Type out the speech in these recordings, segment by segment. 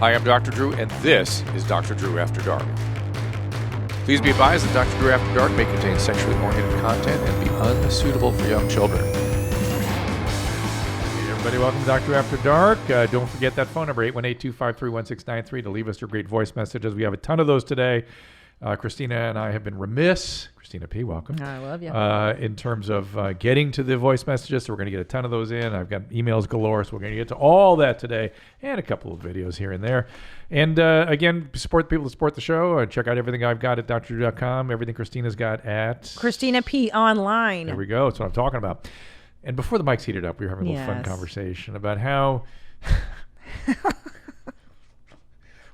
Hi, I'm Dr. Drew, and this is Dr. Drew After Dark. Please be advised that Dr. Drew After Dark may contain sexually oriented content and be unsuitable for young children. Hey everybody, welcome to Dr. After Dark. Don't forget that phone number, 818-253-1693, to leave us your great voice messages. We have a ton of those today. Christina and I have been remiss. Christina P., welcome. I love you. In terms of getting to the voice messages, so we're going to get a ton of those in. I've got emails galore, so we're going to get to all that today and a couple of videos here and there. And again, support people to support the show. Check out everything I've got at drdrew.com, everything Christina's got at... Christina P. Online. There we go. That's what I'm talking about. And before the mics heated up, we were having a little fun conversation about how...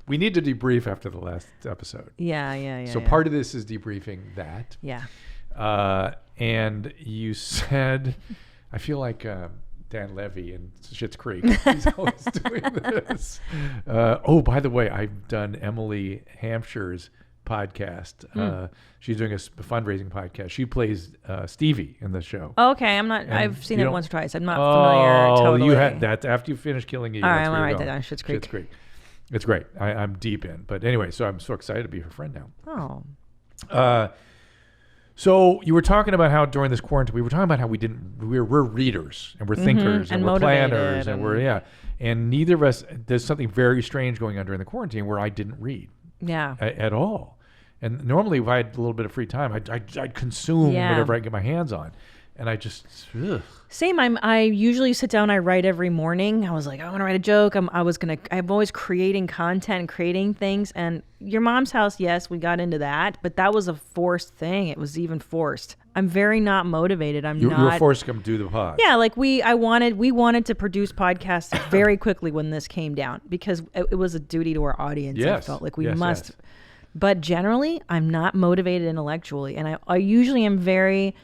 We need to debrief after the last episode. Yeah. So part of this is debriefing that. Yeah. And you said, I feel like Dan Levy in Schitt's Creek. He's always doing this. Oh, by the way, I've done Emily Hampshire's podcast. She's doing a fundraising podcast. She plays Stevie in the show. Okay, I'm not. I've seen it once or twice. I'm not familiar. Totally. You had that after you finish Killing Eve. All right, I'm gonna write that down. Schitt's Creek. It's great. I'm deep in. But anyway, so I'm so excited to be her friend now. Oh. So you were talking about how during this quarantine, we were talking about how we're readers and we're thinkers and we're planners and and neither of us, there's something very strange going on during the quarantine where I didn't read at all. And normally if I had a little bit of free time, I'd consume whatever I get my hands on. And I just, Same. I usually sit down. I write every morning. I was like, I want to write a joke. I'm always creating content, creating things. And your mom's house, yes, we got into that, but that was a forced thing. It was even forced. I'm very not motivated. You were forced to come do the pod. Yeah, like we wanted to produce podcasts very quickly when this came down because it was a duty to our audience. Yes. I felt like we must. Yes. But generally, I'm not motivated intellectually, and I usually am very.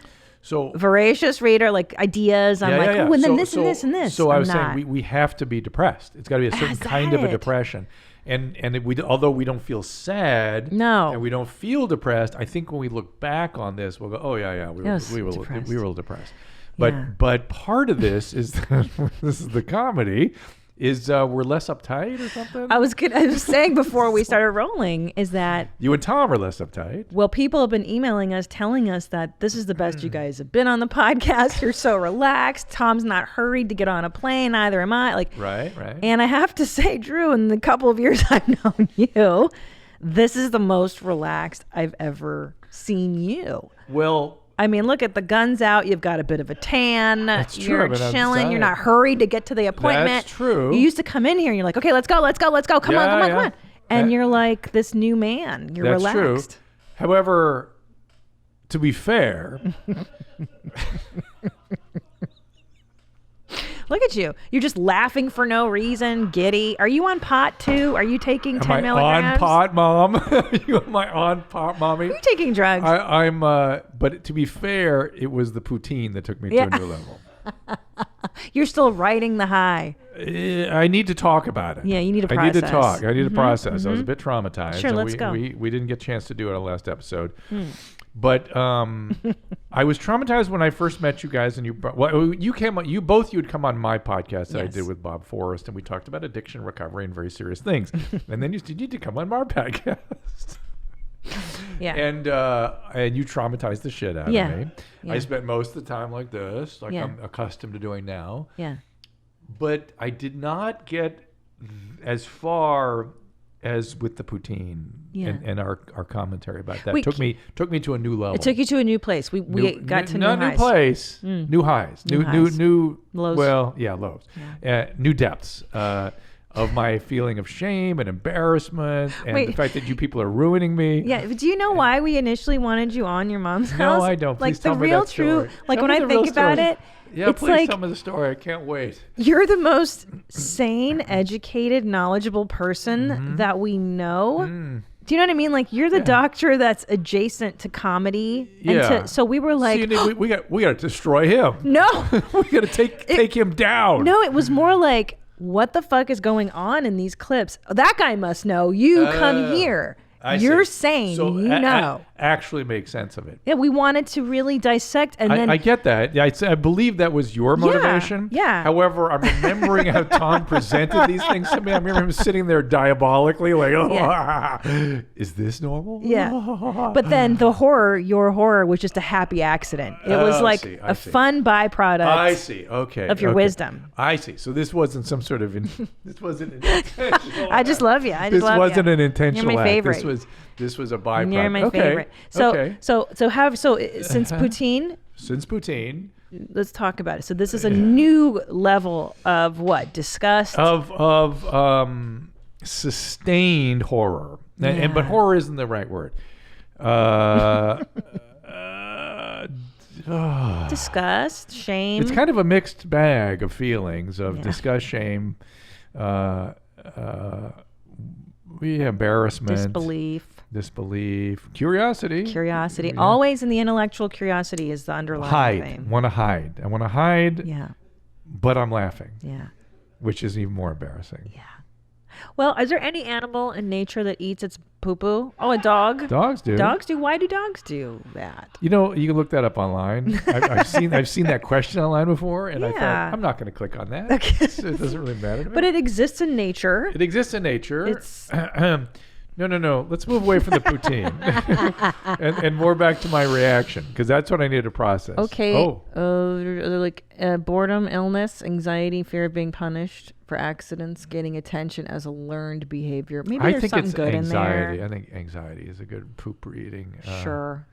So voracious reader, like ideas. I'm oh, and then this and this and this. So I was saying we have to be depressed. It's got to be a certain kind of a depression. And although we don't feel sad, and we don't feel depressed, I think when we look back on this, we'll go, oh yeah, we were a little depressed. But part of this is this is the comedy. Is we're less uptight or something? I was saying before we started rolling is that you and Tom are less uptight. Well, people have been emailing us telling us that this is the best you guys have been on the podcast. You're so relaxed. Tom's not hurried to get on a plane. Neither am I. Right. And I have to say, Drew, in the couple of years I've known you, this is the most relaxed I've ever seen you. Well. I mean, look at the guns out. You've got a bit of a tan. That's true. You're chilling. You're not hurried to get to the appointment. That's true. You used to come in here and you're like, okay, let's go. Come on. And you're like this new man. You're relaxed. That's true. However, to be fair... Look at you. You're just laughing for no reason, giddy. Are you on pot too? Are you taking 10 milligrams? Am I on pot, Mom? Am I on pot, Mommy? Are you taking drugs? I'm. But to be fair, it was the poutine that took me to a new level. You're still riding the high. I need to talk about it. Yeah, you need to process. I need to talk. I need to process. I was a bit traumatized. Sure, let's go. We didn't get a chance to do it on the last episode. But I was traumatized when I first met you guys, and you had come on my podcast that I did with Bob Forrest, and we talked about addiction recovery and very serious things. And then you need to come on our podcast. Yeah. And you traumatized the shit out of me. Yeah. I spent most of the time like this, like I'm accustomed to doing now. Yeah. But I did not get as far as with the poutine and our commentary about that. Took me to a new level. It took you to a new place. We got to new highs. Not new place, new highs. New lows. Well, lows. Yeah. New depths of my feeling of shame and embarrassment and the fact that you people are ruining me. Yeah, but do you know why we initially wanted you on your mom's house? No, I don't. Please tell me that story. The real true, like when I think about it, yeah, it's please tell me the story. I can't wait. You're the most sane, educated, knowledgeable person that we know. Do you know what I mean? Like you're the doctor that's adjacent to comedy. And so we were like, we got to destroy him. No, we got to take him down. No, it was more like, what the fuck is going on in these clips? That guy must know. You come here. You're saying, so actually make sense of it. Yeah, we wanted to really dissect, and then I get that. I believe that was your motivation. Yeah. However, I'm remembering how Tom presented these things to me. I remember him sitting there diabolically, like, is this normal? Yeah. But then the horror, your horror, was just a happy accident. It was like a fun byproduct. I see. Okay. Of your wisdom. I see. So this wasn't some sort of this wasn't an intentional. I just love you. This wasn't an intentional You're my favorite. act. This was a byproduct. You're my favorite. So since poutine. Since poutine. Let's talk about it. So this is a new level of what? Disgust? Of sustained horror. But horror isn't the right word. Disgust, shame. It's kind of a mixed bag of feelings of disgust, shame, embarrassment, disbelief, curiosity. Yeah. Always in the intellectual curiosity is the underlying thing. I want to hide. Yeah. But I'm laughing. Yeah. Which is even more embarrassing. Yeah. Well, is there any animal in nature that eats its poo-poo? Oh, a dog? Dogs do. Dogs do? Why do dogs do that? You know, you can look that up online. I've seen that question online before, and I thought, I'm not going to click on that. Okay. It doesn't really matter to me. But it exists in nature. It's No. Let's move away from the poutine and more back to my reaction, because that's what I need to process. Okay. Boredom, illness, anxiety, fear of being punished for accidents, getting attention as a learned behavior. Maybe there's something good anxiety. in there. I think anxiety is a good poop reading. Sure.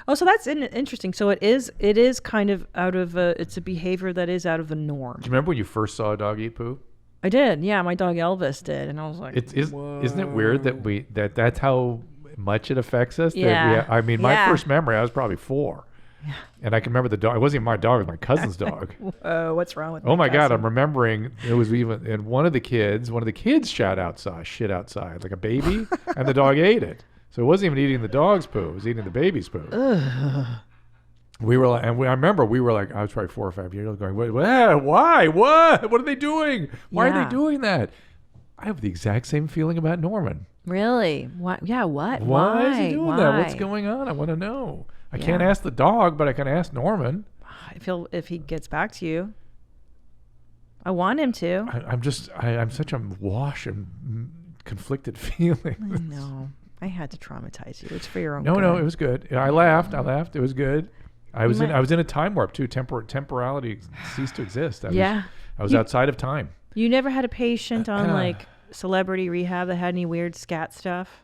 Oh, so that's interesting. So it is kind of it's a behavior that is out of the norm. Do you remember when you first saw a dog eat poop? I did. Yeah, my dog Elvis did, and I was like, isn't it weird that that's how much it affects us? Yeah. My first memory, I was probably 4. Yeah. And I can remember the dog. It wasn't even my dog. It was my cousin's dog. What's wrong with Oh my God. I'm remembering it was even, and one of the kids shit outside like a baby, and the dog ate it. So it wasn't even eating the dog's poo. It was eating the baby's poo. We were like, I remember we were like, I was probably 4 or 5 years old going, why? What are they doing? Why are they doing that? I have the exact same feeling about Norman. Really? What? Yeah, what? Why is he doing that? What's going on? I want to know. I can't ask the dog, but I can ask Norman. If he gets back to you. I want him to. I'm such a wash of conflicted feelings. I know. I had to traumatize you. It's for your own good. No, it was good. I laughed. It was good. I was in a time warp too. Temporality ceased to exist. I was outside of time. You never had a patient on like celebrity rehab that had any weird scat stuff?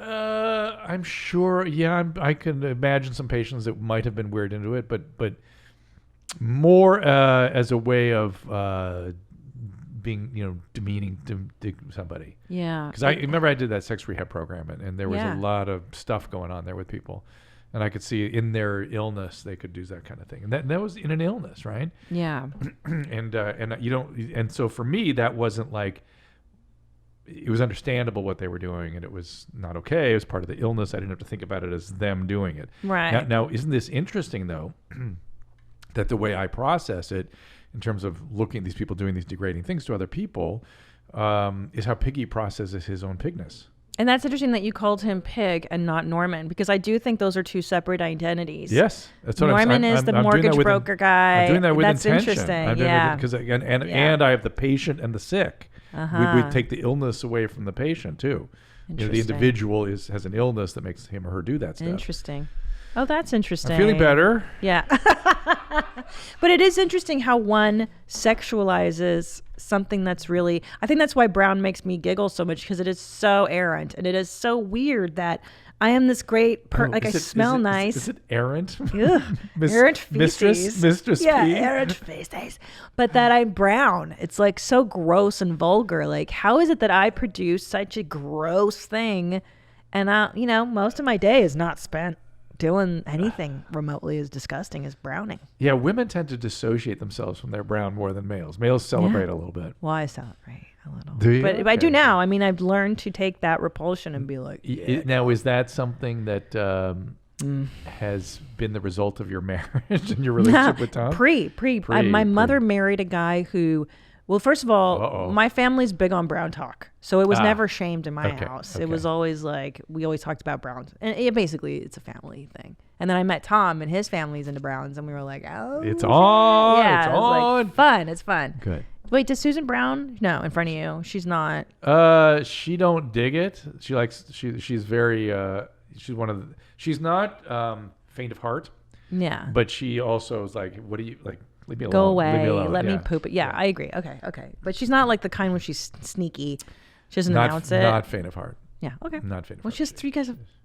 I'm sure. Yeah, I can imagine some patients that might have been weird into it, but more as a way of being, demeaning to somebody. Yeah. Because I remember I did that sex rehab program, and there was a lot of stuff going on there with people. And I could see in their illness they could do that kind of thing, and that was in an illness, right? Yeah. and so for me that wasn't like, it was understandable what they were doing, and it was not okay. It was part of the illness. I didn't have to think about it as them doing it. Right. Now isn't this interesting though, that the way I process it, in terms of looking at these people doing these degrading things to other people, is how Piggy processes his own pigness. And that's interesting that you called him Pig and not Norman, because I do think those are two separate identities. Yes, that's what Norman is the mortgage broker guy. I'm doing that with that's intention. Interesting. Because and I have the patient and the sick. We take the illness away from the patient too. The individual has an illness that makes him or her do that stuff. Interesting. Oh, that's interesting. I'm feeling better. Yeah. But it is interesting how one sexualizes something that's really, I think that's why Brown makes me giggle so much, because it is so errant, and it is so weird that I am this great I smell nice. Is it errant? Errant feces. Mistress yeah, P. errant feces. But that I'm brown. It's like so gross and vulgar. Like, how is it that I produce such a gross thing, and most of my day is not spent doing anything remotely as disgusting as browning? Yeah, women tend to dissociate themselves from their brown more than males. Males celebrate a little bit. Well, I celebrate a little. Do you? But Okay. I do now. I mean, I've learned to take that repulsion and be like, Now, is that something that has been the result of your marriage and your relationship with Tom? My mother married a guy who Well, first of all, my family's big on brown talk. So it was never shamed in my house. Okay. It was always like, we always talked about browns. And basically, it's a family thing. And then I met Tom and his family's into browns. And we were like, oh. It's on. Yeah, it's on. Like, fun. It's fun. Good. Wait, does Susan Brown? No, in front of you. She's not. She don't dig it. She likes, she's very, she's one of the, she's not faint of heart. Yeah. But she also is like, what do you, like, leave me alone. Go away. Leave me alone. Let me poop it. Yeah, I agree. Okay. But she's not like the kind where she's sneaky. She doesn't announce it. Not faint of heart. Yeah. Okay. Not faint of heart. Well, she has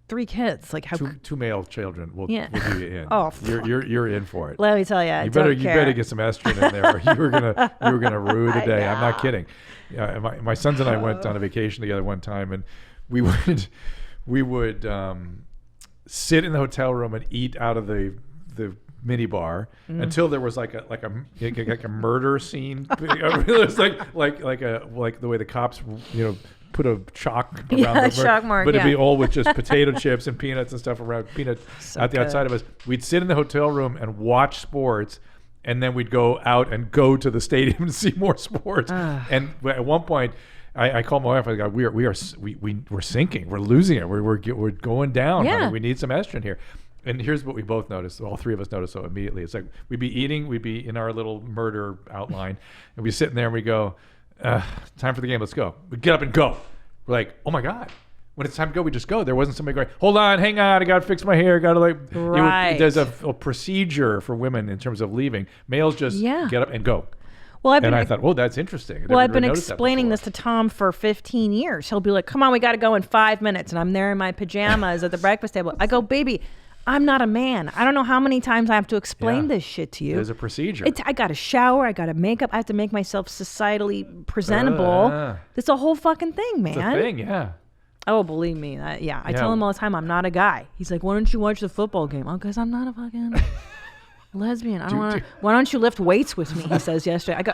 three kids. Like how? Two male children. We'll do you in. Oh, you're in for it. Let me tell you. You better get some estrogen in there, or you were gonna rue the day. I'm not kidding. My sons and I went on a vacation together one time, and we would sit in the hotel room and eat out of the mini bar until there was like a murder scene. It was like the way the cops put a chalk around the chalk mark, but it'd be all with just potato chips and peanuts and stuff around outside of us. We'd sit in the hotel room and watch sports, and then we'd go out and go to the stadium and see more sports. And at one point, I called my wife. I go, we're sinking. We're losing it. We're going down. Yeah. Honey. We need some estrogen here. And here's what we both noticed. All three of us noticed so immediately. It's like we'd be eating, we'd be in our little murder outline, and we'd be sitting there and we go, time for the game, let's go. We get up and go. We're like, oh my God. When it's time to go, we just go. There wasn't somebody going, hold on, hang on, I got to fix my hair. Got to Right. There's a procedure for women in terms of leaving. Males just get up and go. Well, I thought, oh, that's interesting. I've been explaining this to Tom for 15 years. He'll be like, come on, we got to go in 5 minutes. And I'm there in my pajamas at the breakfast table. I go, baby, I'm not a man. I don't know how many times I have to explain this shit to you. There's a procedure. I got to shower. I got to make up. I have to make myself societally presentable. It's a whole fucking thing, man. It's a thing, yeah. Oh, believe me. I tell him all the time, I'm not a guy. He's like, why don't you watch the football game? Oh, because I'm not a fucking lesbian. I don't want to. Why don't you lift weights with me? He says yesterday. I go,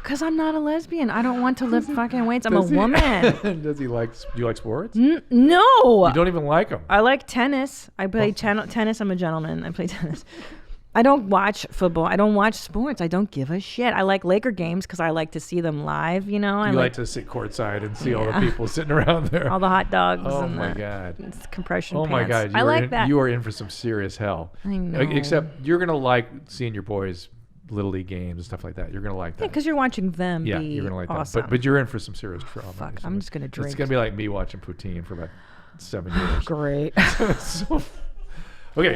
because I'm not a lesbian. I don't want to lift fucking weights. I'm a woman. Does he like? Do you like sports? No. You don't even like them. I like tennis. I play tennis. I'm a gentleman. I play tennis. I don't watch football. I don't watch sports. I don't give a shit. I like Laker games because I like to see them live. You know. You like to sit courtside and see all the people sitting around there. All the hot dogs. Oh and my God. Compression pants. Oh my God. I like that. You are in for some serious hell. I know. Except you're gonna like seeing your boys. Little league games and stuff like that. You're gonna like that. Yeah, because you're watching them. Yeah, you're gonna like awesome. that. But you're in for some serious trauma. Fuck, I'm just gonna drink. It's gonna be like me watching poutine for about 7 years. Great. Okay,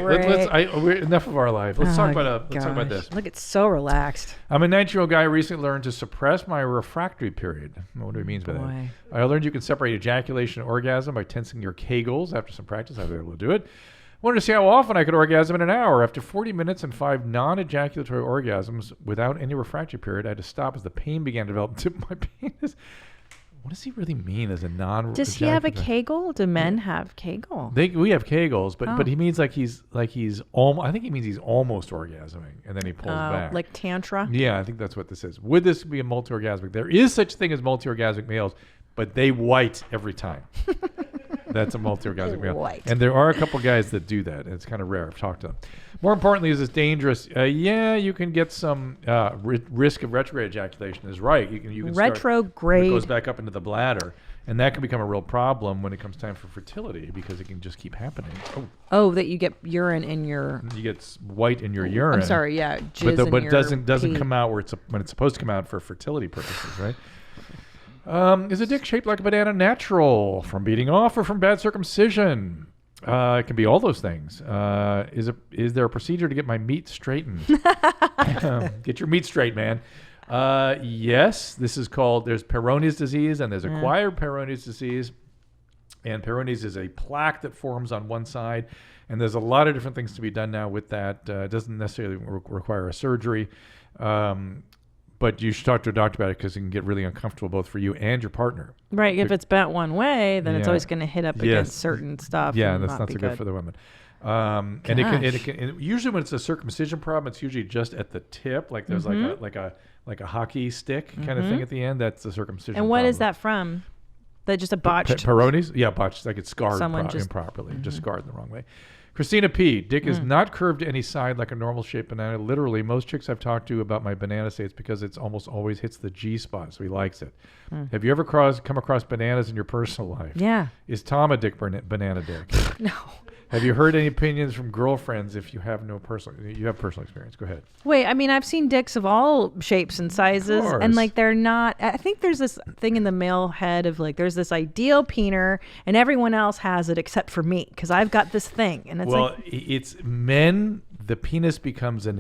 enough of our life. Let's talk about this. Look, it's so relaxed. I'm a 19-year-old guy who recently learned to suppress my refractory period. I don't know what he means by that. I learned you can separate ejaculation and orgasm by tensing your kegels. After some practice, I was able to do it. I wanted to see how often I could orgasm in an hour. After 40 minutes and 5 non-ejaculatory orgasms without any refractory period, I had to stop as the pain began to develop to my penis. What does he really mean as a non? Does he have a Kegel? Do men have Kegel? We have Kegels, but he means like he's almost. I think he means he's almost orgasming, and then he pulls back. Like tantra. Yeah, I think that's what this is. Would this be a multi-orgasmic? There is such a thing as multi-orgasmic males, but they white every time. That's a multi-orgasmic male. White. And there are a couple guys that do that. And it's kind of rare. I've talked to them. More importantly, is this dangerous? You can get some risk of retrograde ejaculation. Is right. You can retrograde. It goes back up into the bladder, and that can become a real problem when it comes time for fertility because it can just keep happening. Oh, that you get urine in your. You get white in your urine. I'm sorry. Yeah, but it doesn't come out when it's supposed to come out for fertility purposes, right? Is a dick shaped like a banana natural from beating off or from bad circumcision? It can be all those things. Is there a procedure to get my meat straightened? Get your meat straight, man. Yes, this is called, there's Peyronie's disease and there's acquired Peyronie's disease. And Peyronie's is a plaque that forms on one side. And there's a lot of different things to be done now with that. It doesn't necessarily require a surgery. But you should talk to a doctor about it because it can get really uncomfortable both for you and your partner. Right. If it's bent one way, then it's always going to hit up against certain stuff. Yeah, and that's not so good for the women. And it can usually when it's a circumcision problem, it's usually just at the tip, like there's like a hockey stick kind of thing at the end. That's the circumcision. And what problem. is that from? That just a botched. Peyronie's? Yeah, botched. Like it's scarred Someone improperly, just scarred in the wrong way. Christina P. Dick is not curved to any side like a normal shaped banana. Literally, most chicks I've talked to about my banana say it's because it's almost always hits the G spot, so he likes it. Have you ever come across bananas in your personal life? Yeah. Is Tom a banana dick? No. Have you heard any opinions from girlfriends if you have personal experience? Go ahead. Wait, I mean, I've seen dicks of all shapes and sizes, and like they're not. I think there's this thing in the male head of like there's this ideal peener, and everyone else has it except for me because I've got this thing, and it's it's men. The penis becomes a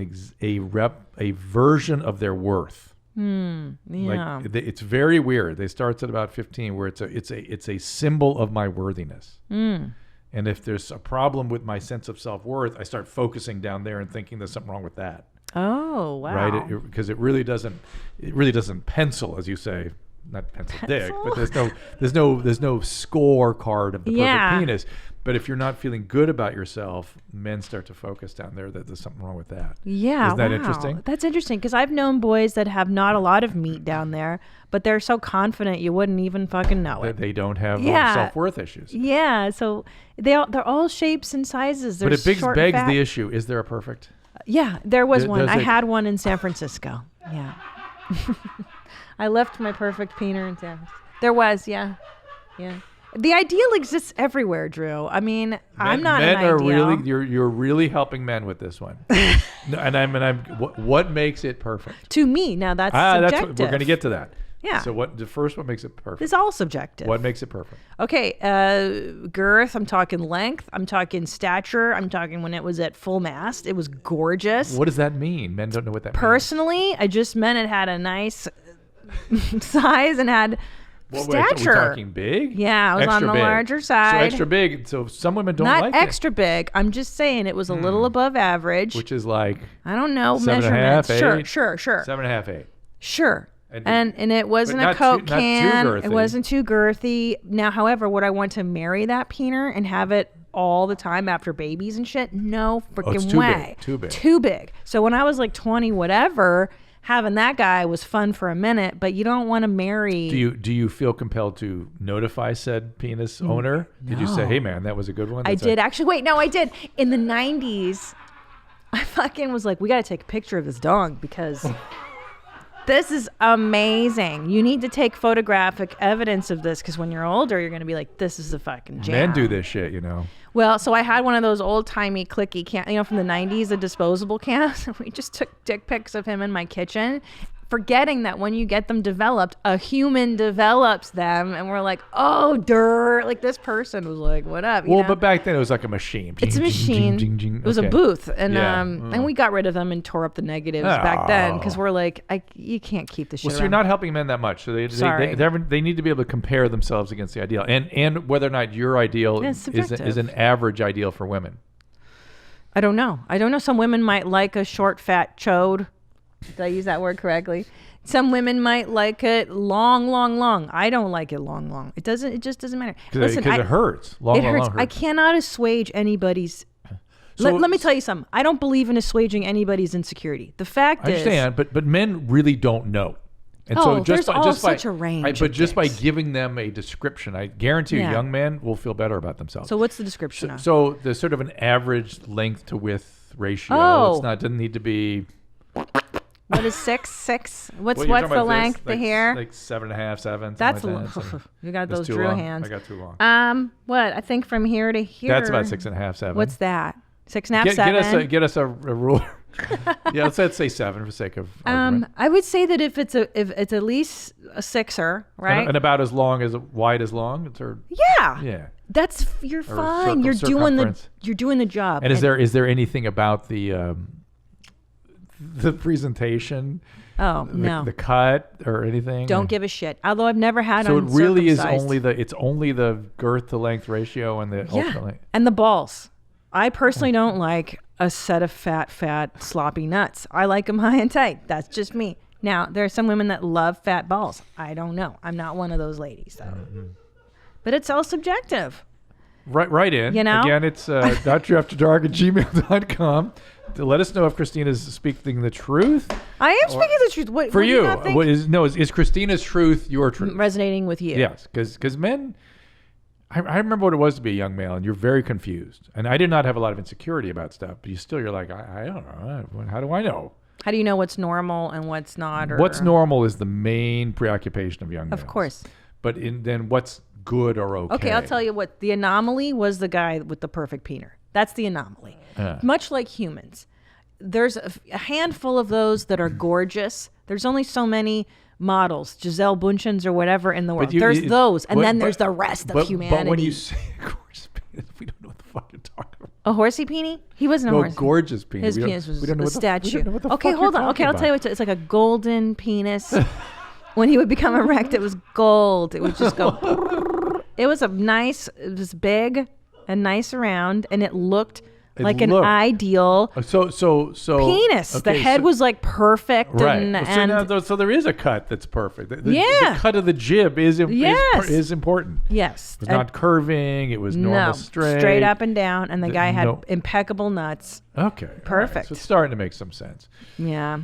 version of their worth. Yeah. Like it's very weird. They starts at about 15, where it's a symbol of my worthiness. And if there's a problem with my sense of self-worth, I start focusing down there and thinking there's something wrong with that. Oh, wow. Right? Because it really doesn't pencil, as you say, not pencil dick, but there's no scorecard of the perfect penis. But if you're not feeling good about yourself, men start to focus down there that there's something wrong with that. Yeah. Isn't that interesting? That's interesting because I've known boys that have not a lot of meat down there, but they're so confident you wouldn't even fucking know it. They don't have self-worth issues. Yeah. So they're all shapes and sizes. But it begs the issue. Is there a perfect? Yeah, there was one. I had one in San Francisco. Yeah. I left my perfect peener in San Francisco. There was, yeah. The ideal exists everywhere, Drew. I mean, I'm not an ideal. Men are really you're really helping men with this one. What makes it perfect? To me, now that's subjective. We're going to get to that. Yeah. So what makes it perfect? It's all subjective. What makes it perfect? Okay, girth, I'm talking length, I'm talking stature, I'm talking when it was at full mast. It was gorgeous. What does that mean? Men don't know what that means. Personally, I just meant it had a nice size and had stature. Are we talking big? Yeah, I was on the larger side. So extra big. So some women don't like it. Not extra big. I'm just saying it was a little above average. Which is like I don't know 7.5, measurements. Sure. 7.5, 8. Sure. And it wasn't a Coke can. It wasn't too girthy. Now, however, would I want to marry that peener and have it all the time after babies and shit? No freaking way. Too big. So when I was like 20, whatever, having that guy was fun for a minute, but you don't want to marry. Do you feel compelled to notify said penis owner? No. Did you say, hey man, that was a good one? I did actually. Wait, no, I did. In the 90s, I fucking was like, we got to take a picture of this dog because this is amazing. You need to take photographic evidence of this because when you're older, you're going to be like, this is a fucking jam. Men do this shit, you know. Well, so I had one of those old-timey clicky from the 90s, the disposable cans. We just took dick pics of him in my kitchen, forgetting that when you get them developed, a human develops them. And we're like, oh, like this person was like, what up? Well, but back then it was like a machine. It's a machine. It was a booth. And and we got rid of them and tore up the negatives back then because we're like, you can't keep this shit so you're not helping men that much. So they need to be able to compare themselves against the ideal. And whether or not your ideal is an average ideal for women. I don't know. Some women might like a short, fat chode. Did I use that word correctly? Some women might like it long. I don't like it long. It just doesn't matter. Listen, because it hurts. Long hurts. I cannot assuage anybody's. Let me tell you something. I don't believe in assuaging anybody's insecurity. The fact is, I understand, but men really don't know. And there's such a range. But just by giving them a description, I guarantee you, young men will feel better about themselves. So what's the description? So there's sort of an average length to width ratio. It doesn't need to be. What is 6? What's the length to here? Like 7.5, 7. That's like that. You got those Drew hands. I got too long. What I think from here to here. That's about 6.5, 7. What's that? 6.5, 7. Get us a ruler. Yeah, let's say 7 for the sake of argument. I would say that if it's at least a 6er, right? And about as wide as long. Yeah. You're fine. You're doing the job. And is there anything about the presentation? No. The cut or anything? Don't give a shit. Although I've never had so it really is only the girth to length ratio and the ultimately. And the balls. I personally don't like a set of fat sloppy nuts. I like them high and tight. That's just me. Now there are some women that love fat balls. I don't know. I'm not one of those ladies though. Mm-hmm. But it's all subjective. Right in. You know? Again, it's drafterdark@gmail.com. To let us know if Christina's speaking the truth. I am speaking the truth. What for you? What is Christina's truth your truth? Resonating with you? Yes, because men, I remember what it was to be a young male, and you're very confused. And I did not have a lot of insecurity about stuff, but you're like, I don't know. How do I know? How do you know what's normal and what's not? Or What's normal is the main preoccupation of young males. Of course. But then what's good or okay? Okay, I'll tell you what. The anomaly was the guy with the perfect peener. That's the anomaly. Much like humans. There's a handful of those that are gorgeous. There's only so many models, Giselle Bundchens or whatever in the world. There's those, and then there's the rest of humanity. But when you say gorgeous penis, we don't know what the fuck you're talking about. A horsey peenie? He wasn't a horsey. Gorgeous penis. His penis was a statue. We don't know what the okay, fuck hold you're on. Okay, talking I'll tell you what. It's like a golden penis. When he would become erect, it was gold. It would just go. It was big and nice around, and it looked like an ideal penis. Okay, the head was like perfect. Right. So there is a cut that's perfect. The cut of the jib is important. Yes. It was not curving. It was normal straight up and down. And the guy had impeccable nuts. Okay. Perfect. Right. So it's starting to make some sense. Yeah.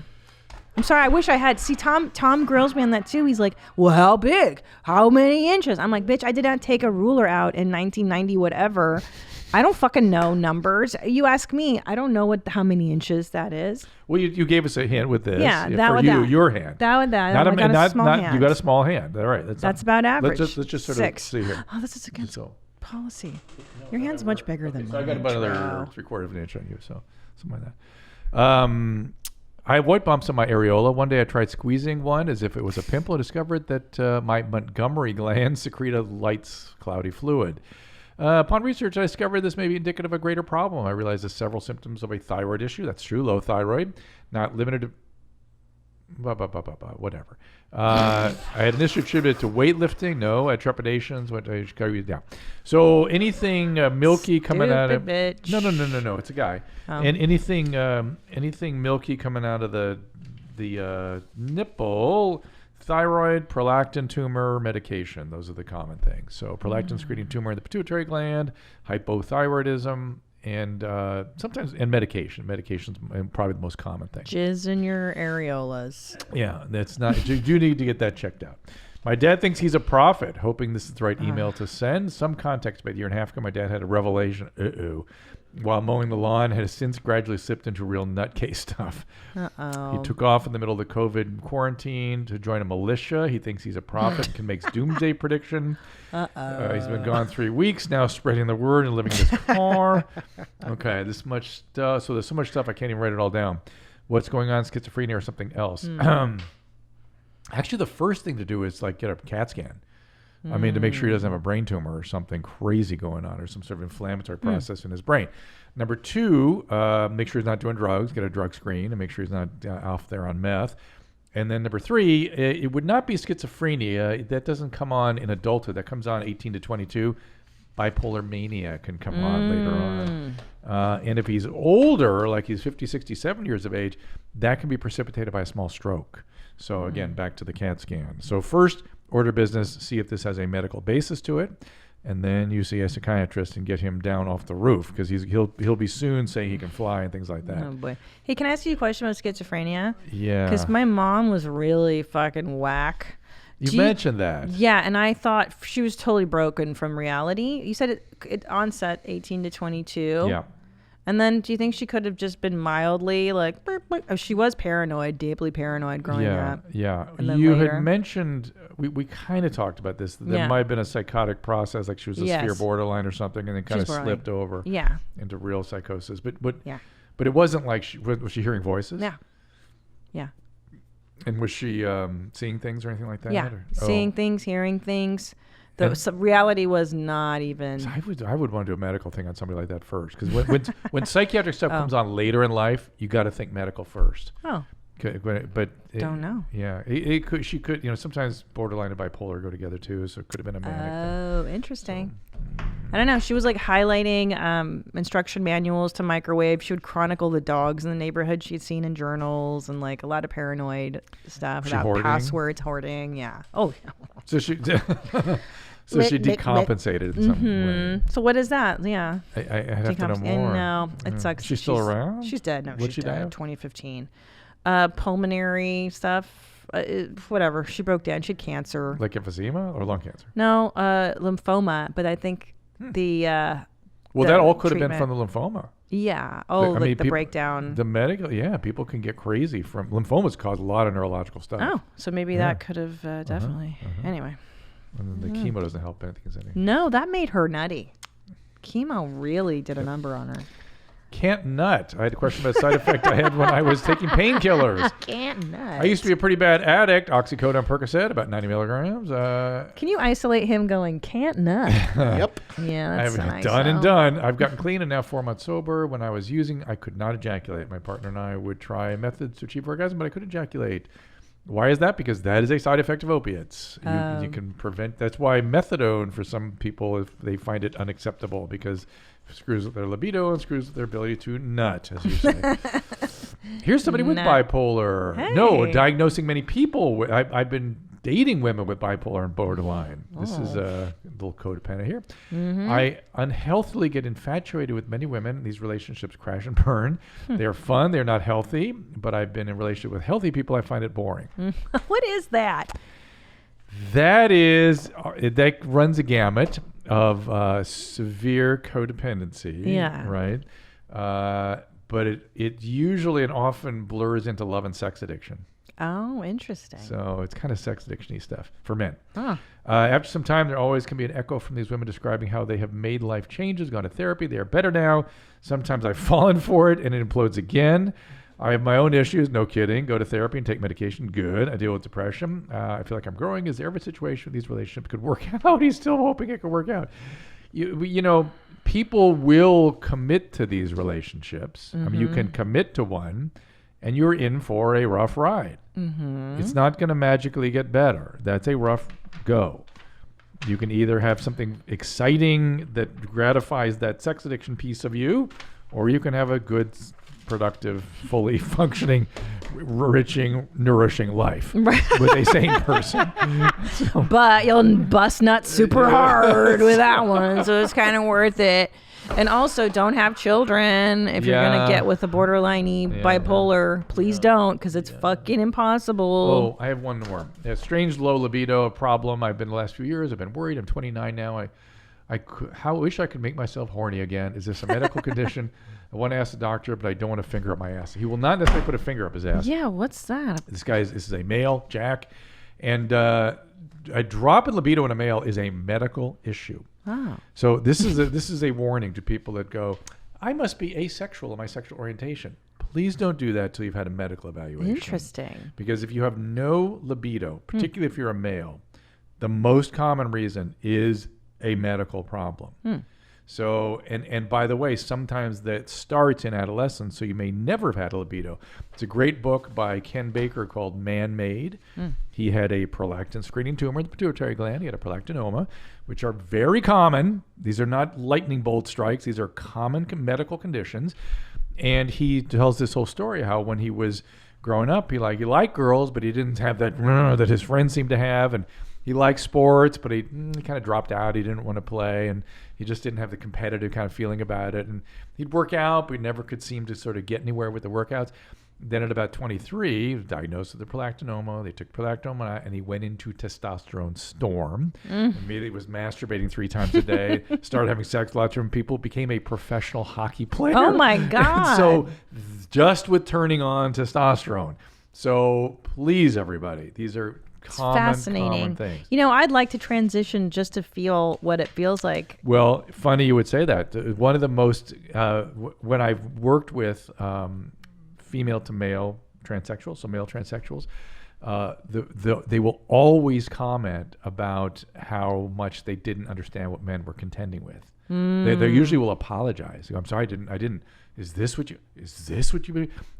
I'm sorry. I wish I had. See, Tom grills me on that too. He's like, well, how big? How many inches? I'm like, bitch, I did not take a ruler out in 1990, whatever. I don't fucking know numbers. You ask me. I don't know how many inches that is. Well, you gave us a hint with this. Yeah, your hand. That. Not a small hand. You got a small hand. All right. That's about average. Let's just sort 6. of see here. Oh, this is against policy. Your hand's much bigger than mine. So I got about another 3/4 of an inch on you, so something like that. I have white bumps on my areola. One day I tried squeezing one as if it was a pimple and discovered that my Montgomery glands secrete a light, cloudy fluid. Upon research, I discovered this may be indicative of a greater problem. I realized there's several symptoms of a thyroid issue. That's true, low thyroid, not limited to whatever. I had initially attributed it to weightlifting. No, I had trepidations. So anything milky coming out of bitch. No. It's a guy. And anything milky coming out of the nipple. Thyroid, prolactin tumor, medication. Those are the common things. So prolactin secreting tumor in the pituitary gland, hypothyroidism, and sometimes medication. Medication's probably the most common thing. Jizz in your areolas. Yeah, that's not. You do need to get that checked out. My dad thinks he's a prophet, hoping this is the right email to send. Some context about a year and a half ago, my dad had a revelation. While mowing the lawn, has since gradually slipped into real nutcase stuff. He took off in the middle of the COVID quarantine to join a militia. He thinks he's a prophet, can make doomsday prediction. He's been gone 3 weeks now, spreading the word and living in his car. Okay, this much stuff. So there's so much stuff I can't even write it all down. What's going on? Schizophrenia or something else? Actually, the first thing to do is get a CAT scan. I mean, to make sure he doesn't have a brain tumor or something crazy going on or some sort of inflammatory process in his brain. Number 2, make sure he's not doing drugs, get a drug screen and make sure he's not off there on meth. And then number 3, it would not be schizophrenia. That doesn't come on in adulthood. That comes on 18 to 22. Bipolar mania can come on later on. And if he's older, like he's 50, 60, 70 years of age, that can be precipitated by a small stroke. So again, back to the CAT scan. So first, order business, see if this has a medical basis to it, and then you see a psychiatrist and get him down off the roof because he'll be soon saying he can fly and things like that. Oh boy! Hey, can I ask you a question about schizophrenia? Yeah. Because my mom was really fucking whack. You mentioned that. Yeah, and I thought she was totally broken from reality. You said it onset 18 to 22. Yeah. And then do you think she could have just been mildly burp, burp? Oh, she was paranoid, deeply paranoid growing up. Yeah. And then you later. had mentioned, we kind of talked about this. There might have been a psychotic process, like she was a severe borderline or something, and then kind of slipped over into real psychosis. But it wasn't like was she hearing voices? Yeah. Yeah. And was she seeing things or anything like that? Yeah. Seeing things, hearing things. The reality was not even. So I would want to do a medical thing on somebody like that first, because when psychiatric stuff comes on later in life, you got to think medical first. Oh. But don't know. Yeah, she could. Sometimes borderline and bipolar go together too, so it could have been a manic thing. Oh, interesting. So, I don't know. She was highlighting instruction manuals to microwave. She would chronicle the dogs in the neighborhood she'd seen in journals and a lot of paranoid stuff about hoarding? Passwords, hoarding. Yeah. Oh. So she. So she decompensated in some way. So what is that? Yeah. I'd have to know more. No, it sucks. She's still around? She's dead. No, What'd she's she die dead. of? 2015. Pulmonary stuff. whatever. She broke down. She had cancer. Like emphysema or lung cancer? No, lymphoma. But I think Well, the that all could have been treatment- from the lymphoma. Yeah. Oh, the people- breakdown. The medical, people can get crazy from lymphomas. Cause a lot of neurological stuff. Oh, so maybe that could have definitely. Anyway. And then the chemo doesn't help anything. Is any. No, that made her nutty. Chemo really did a number on her. Can't nut. I had a question about a side effect I had when I was taking painkillers. Can't nut. I used to be a pretty bad addict. Oxycodone, Percocet, about 90 milligrams. Can you isolate him going, can't nut? Yep. Yeah, that's I've nice. done and done. I've gotten clean and now 4 months sober. When I was using, I could not ejaculate. My partner and I would try methods to achieve orgasm, but I couldn't ejaculate. Why is that? Because that is a side effect of opiates. You can prevent. That's why methadone for some people, if they find it unacceptable, because it screws with their libido and screws with their ability to nut, as you say. Here's somebody with bipolar. Hey. No, diagnosing many people. I've been dating women with bipolar and borderline. This is a little codependent here. I unhealthily get infatuated with many women. These relationships crash and burn. They're fun. They're not healthy. But I've been in a relationship with healthy people. I find it boring. What is that? That runs a gamut of severe codependency. Yeah. Right. But it usually and often blurs into love and sex addiction. Oh, interesting. So it's kind of sex addiction-y stuff for men. Huh. After some time, there always can be an echo from these women describing how they have made life changes, gone to therapy, they are better now. Sometimes I've fallen for it and it implodes again. I have my own issues, no kidding. Go to therapy and take medication, good. I deal with depression. I feel like I'm growing. Is there ever a situation where these relationships could work out? He's still hoping it could work out. You know, people will commit to these relationships. I mean, you can commit to one and you're in for a rough ride. It's not going to magically get better. That's a rough go. You can either have something exciting that gratifies that sex addiction piece of you, or you can have a good, productive, fully functioning, nourishing life with a sane person. But you'll bust nuts super hard with that one, so it's kind of worth it. And also, don't have children if you're going to get with a borderline-y bipolar. Please don't, because it's fucking impossible. Oh, I have one more. A strange low libido problem. I've been the last few years. I've been worried. I'm 29 now. I wish I could make myself horny again. Is this a medical condition? I want to ask the doctor, but I don't want to finger up my ass. He will not necessarily put a finger up his ass. Yeah, what's that? This is a male, Jack. And a drop in libido in a male is a medical issue. Oh. So this is a warning to people that go, I must be asexual in my sexual orientation. Please don't do that till you've had a medical evaluation. Interesting. Because if you have no libido, particularly if you're a male, the most common reason is a medical problem. So, and by the way, sometimes that starts in adolescence, so you may never have had a libido. It's a great book by Ken Baker called Man-Made. He had a prolactin screening tumor in the pituitary gland. He had a prolactinoma, which are very common. These are not lightning bolt strikes. These are common medical conditions. And he tells this whole story how when he was growing up, he liked girls, but he didn't have that that his friends seemed to have. And he liked sports, but he kind of dropped out. He didn't want to play, and he just didn't have the competitive kind of feeling about it. And he'd work out, but he never could seem to sort of get anywhere with the workouts. Then at about 23, he was diagnosed with a prolactinoma. They took prolactinoma out, and he went into testosterone storm. Immediately was masturbating 3 times a day, started having sex with lots of different people, became a professional hockey player. Oh, my God. And so just with turning on testosterone. So please, everybody, these are common things. You know, I'd like to transition just to feel what it feels like. Well, funny you would say that. One of the most, when I've worked with female to male transsexuals, so male transsexuals, they will always comment about how much they didn't understand what men were contending with. They usually will apologize. I'm sorry, I didn't. Is this what you?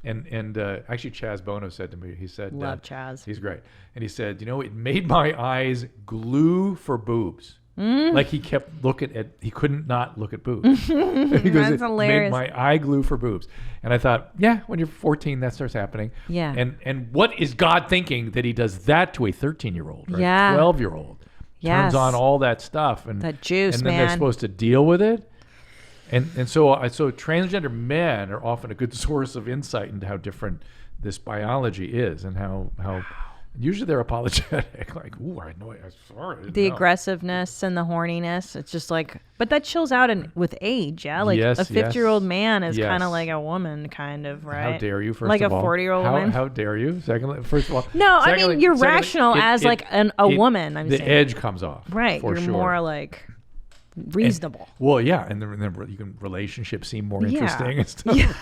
And actually, Chaz Bono said to me, he said, "Love Chaz. He's great." And he said, it made my eyes glue for boobs. Like he kept looking at, he couldn't not look at boobs. That's hilarious. Made my eye glue for boobs. And I thought, yeah, when you're 14, that starts happening. Yeah. And what is God thinking that he does that to a 13-year-old or Yeah. a 12-year-old? Yes. Turns on all that stuff. And that juice, and then they're supposed to deal with it. And so transgender men are often a good source of insight into how different this biology is and how Usually they're apologetic, like, "Ooh, I know, I'm sorry." I didn't The know." aggressiveness and the horniness. It's just like, but that chills out with age. Yeah, like Yes, a 50-year-old man is yes. kind of like a woman, kind of, right? How dare you? First like of a all, 40-year-old woman. How dare you? Secondly, first of all, No, I secondly- mean you're secondly, rational as like a woman. I'm the saying edge comes off, right. For You're sure. more like reasonable. Well, yeah, and then you can relationships seem more interesting and stuff. Yeah.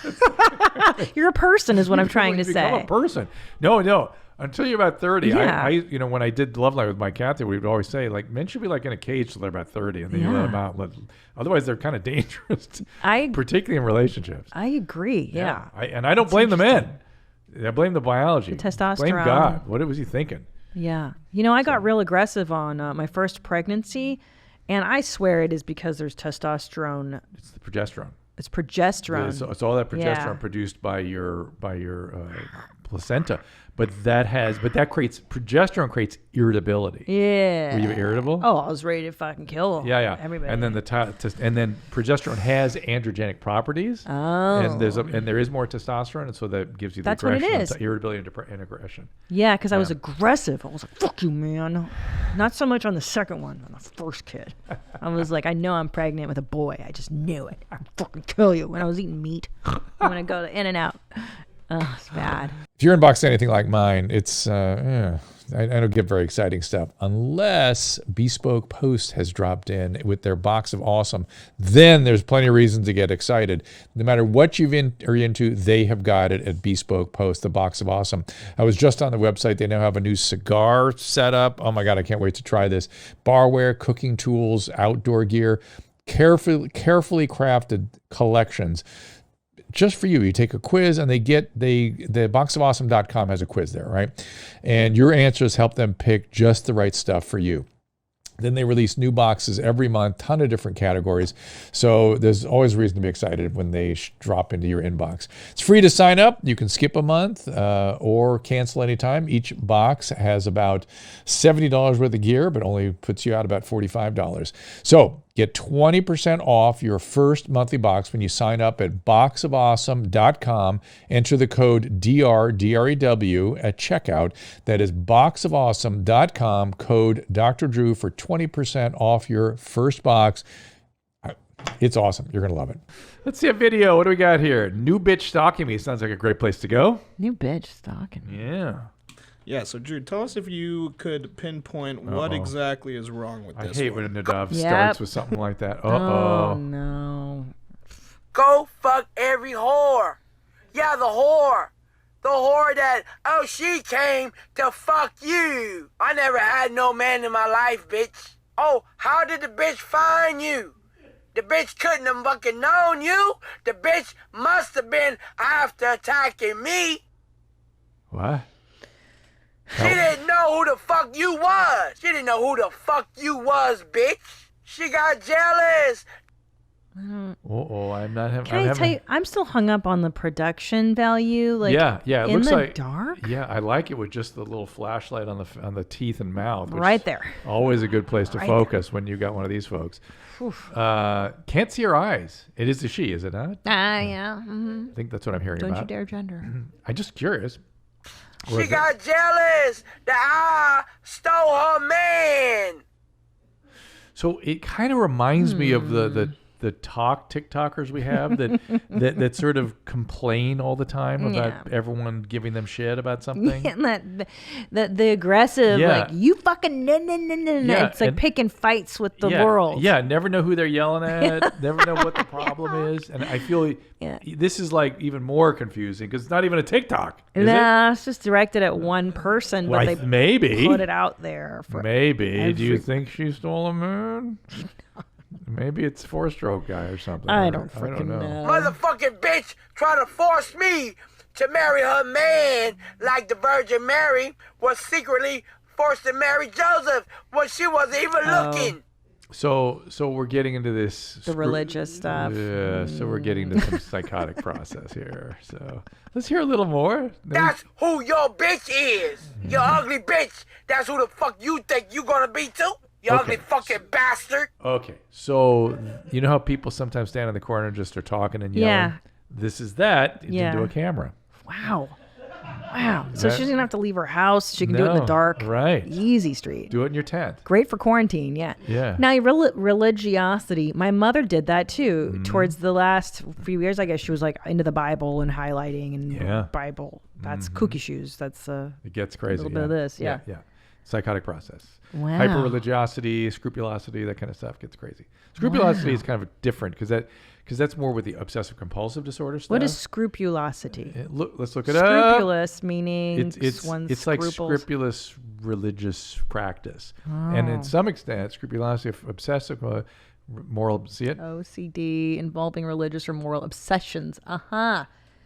You're a person, is what I'm trying to Become say. a person. No. Until you're about 30, Yeah. I when I did Love Line with my cat, we would always say, like, men should be like in a cage till they're about 30, and then you let them out. Otherwise, they're kind of dangerous, particularly in relationships. I agree. Yeah. I don't blame the men. I blame the biology. The testosterone. Blame God. What was he thinking? Yeah. I got real aggressive on my first pregnancy, and I swear it is because there's testosterone. It's the progesterone. It's progesterone. It's all that progesterone Yeah. produced by your placenta. But that creates progesterone irritability. Yeah. Were you irritable? Oh, I was ready to fucking kill Yeah. everybody. And then then progesterone has androgenic properties. Oh. And there is more testosterone, and so that gives you the That's what it aggression, is. irritability and aggression. Yeah, because I was aggressive. I was like, fuck you, man. Not so much on the second one, on the first kid. I was like, I know I'm pregnant with a boy. I just knew it. I'd fucking kill you. When I was eating meat, I'm going to go to In-N-Out. Oh, it's bad. If your inbox is anything like mine, it's I don't get very exciting stuff unless Bespoke Post has dropped in with their box of awesome. Then there's plenty of reasons to get excited. No matter what are into, they have got it at Bespoke Post, the box of awesome. I was just on the website. They now have a new cigar setup. Oh my God, I can't wait to try this. Barware, cooking tools, outdoor gear, carefully crafted collections. Just for you. You take a quiz, and the boxofawesome.com has a quiz there, right? And your answers help them pick just the right stuff for you. Then they release new boxes every month, ton of different categories. So there's always a reason to be excited when they drop into your inbox. It's free to sign up. You can skip a month or cancel anytime. Each box has about $70 worth of gear, but only puts you out about $45. So get 20% off your first monthly box when you sign up at boxofawesome.com. Enter the code DREW at checkout. That is boxofawesome.com, code Dr. Drew for 20% off your first box. It's awesome. You're going to love it. Let's see a video. What do we got here? New bitch stalking me. Sounds like a great place to go. New bitch stalking me. Yeah. Yeah, so Drew, tell us if you could pinpoint what exactly is wrong with this. I hate one. when Nadav starts with something like that. Oh, no. Go fuck every whore. Yeah, the whore. The whore that, she came to fuck you. I never had no man in my life, bitch. Oh, how did the bitch find you? The bitch couldn't have fucking known you. The bitch must have been after attacking me. What? She didn't know who the fuck you was. She didn't know who the fuck you was, bitch. She got jealous. I'm not having. Can I tell you, I'm still hung up on the production value. Like, yeah, it in looks the like dark. Yeah, I like it with just the little flashlight on the teeth and mouth. Which Right is there. Always a good place to focus when you got one of these folks. Can't see her eyes. It is a she, is it not? Yeah. Mm-hmm. I think that's what I'm hearing Don't about. you dare gender. I'm just curious. She got jealous that I stole her man. So it kind of reminds me of the TikTokers we have that sort of complain all the time about everyone giving them shit about something. And the aggressive, like, you fucking it's like picking fights with the world. Yeah, never know who they're yelling at, never know what the problem is. And I feel this is like even more confusing because it's not even a TikTok. Is it? It's just directed at one person, Well, but they maybe put it out there for maybe. Do you think she stole a man? Maybe it's four-stroke guy or something. I don't freaking know. Motherfucking bitch trying to force me to marry her man like the Virgin Mary was secretly forced to marry Joseph when she wasn't even looking. So we're getting into this The religious stuff. Yeah, so we're getting into some psychotic process here. So let's hear a little more. That's who your bitch is. You ugly bitch. That's who the fuck you think you gonna be too? You ugly fucking bastard. Okay, so you know how people sometimes stand in the corner and just are talking and yelling? Yeah. This is that into a camera. Wow. Wow. So she doesn't have to leave her house. She can do it in the dark. Right. Easy street. Do it in your tent. Great for quarantine, yeah. Yeah. Now, religiosity, my mother did that too. Towards the last few years, I guess she was like into the Bible and highlighting and Bible. That's cookie shoes. That's it gets crazy. A little bit of this, yeah. Psychotic process. Wow. Hyper-religiosity, scrupulosity, that kind of stuff gets crazy. Scrupulosity is kind of different because that's more with the obsessive compulsive disorder stuff. What is scrupulosity? Let's look it up. Scrupulous meaning it's like scrupulous religious practice, and in some extent, scrupulosity, obsessive, moral. See it? OCD involving religious or moral obsessions.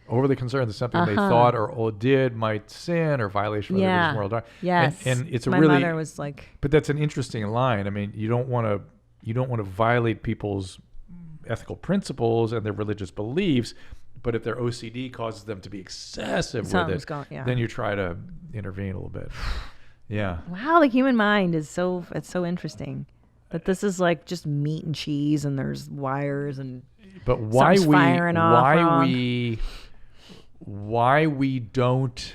Overly concerned that something they thought or did might sin or violation of religious moral doctrine. Yes. And it's my mother was like. But that's an interesting line. I mean, you don't want to violate people's ethical principles and their religious beliefs, but if their OCD causes them to be excessive with it, then you try to intervene a little bit. Yeah. Wow, the human mind is so interesting. That this is like just meat and cheese and there's wires and but why we don't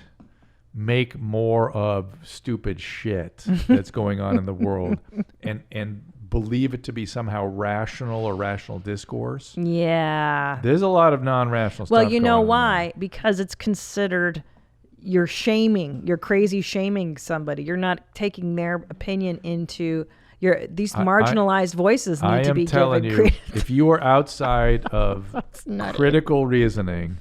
make more of stupid shit that's going on in the world and believe it to be somehow rational or rational discourse. Yeah. There's a lot of non-rational stuff. Well, you know why? Because it's considered you're crazy shaming somebody. You're not taking their opinion into these marginalized voices need to be given credit. I am telling you, if you are outside of critical reasoning,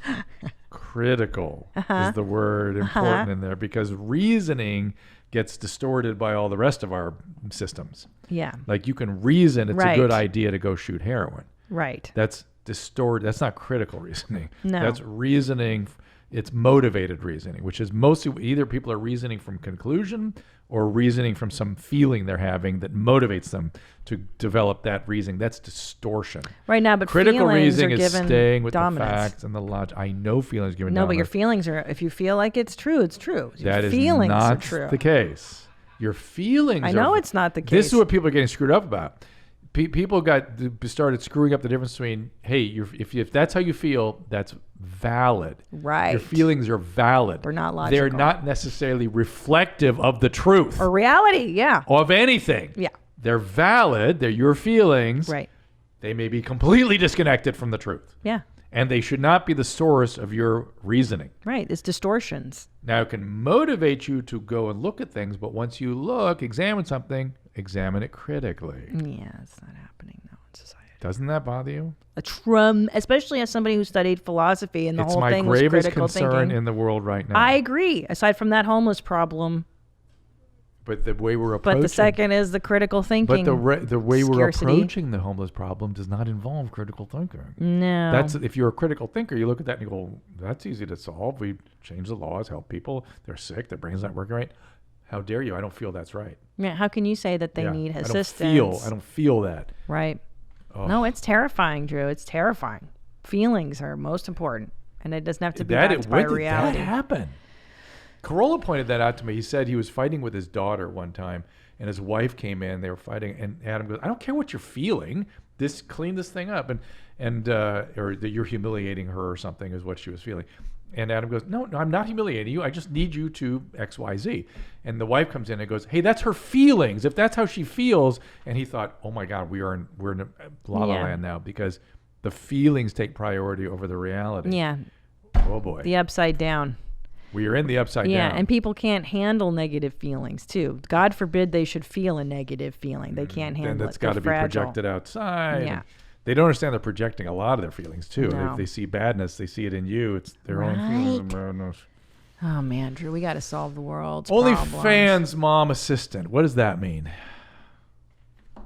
critical is the word important in there, because reasoning gets distorted by all the rest of our systems. Yeah. Like you can reason it's a good idea to go shoot heroin. Right. That's distorted. That's not critical reasoning. No. That's reasoning. It's motivated reasoning, which is mostly either people are reasoning from conclusion or reasoning from some feeling they're having that motivates them to develop that reasoning. That's distortion. Right now, but critical reasoning is staying with dominance. The facts and the logic. I know feelings given No, dominance. but your feelings are, if you feel like it's true, it's true. That is feelings not are true. the case. Your feelings I know it's not the case. This is what people are getting screwed up about. People started screwing up the difference between, hey, if that's how you feel, that's valid. Right. Your feelings are valid. They're not logical. They're not necessarily reflective of the truth. Or reality, yeah. Of anything. Yeah. They're valid. They're your feelings. Right. They may be completely disconnected from the truth. Yeah. And they should not be the source of your reasoning. Right. It's distortions. Now, it can motivate you to go and look at things, but once you examine something, examine it critically. Yeah, it's not happening now in society. Doesn't that bother you? Especially as somebody who studied philosophy and the whole thing was critical thinking. It's my gravest concern in the world right now. I agree. Aside from that homeless problem. But the way we're approaching... But the second is the critical thinking. But the way we're approaching the homeless problem does not involve critical thinking. No. That's if you're a critical thinker, you look at that and you go, that's easy to solve. We change the laws, help people. They're sick. Their brain's not working right. How dare you? I don't feel that's right. Yeah. How can you say that they need assistance? I don't feel that. Right. Oh. No, it's terrifying, Drew. It's terrifying. Feelings are most important. And it doesn't have to be backed by reality. When did that happen? Corolla pointed that out to me. He said he was fighting with his daughter one time, and his wife came in. They were fighting, and Adam goes, "I don't care what you're feeling. Clean this thing up," or that you're humiliating her or something is what she was feeling. And Adam goes, "No, I'm not humiliating you. I just need you to X, Y, Z." And the wife comes in and goes, "Hey, that's her feelings. If that's how she feels," and he thought, "Oh my God, we're in a la la land now because the feelings take priority over the reality." Yeah. Oh boy. The upside down. We are in the upside down. Yeah, and people can't handle negative feelings too. God forbid they should feel a negative feeling. They can't handle it. Then that's got to be projected outside. Yeah. They don't understand they're projecting a lot of their feelings too. No. If they see badness, they see it in you. It's their own feelings of badness. Oh man, Drew, we got to solve the world's Only problems. fans, mom assistant. What does that mean? What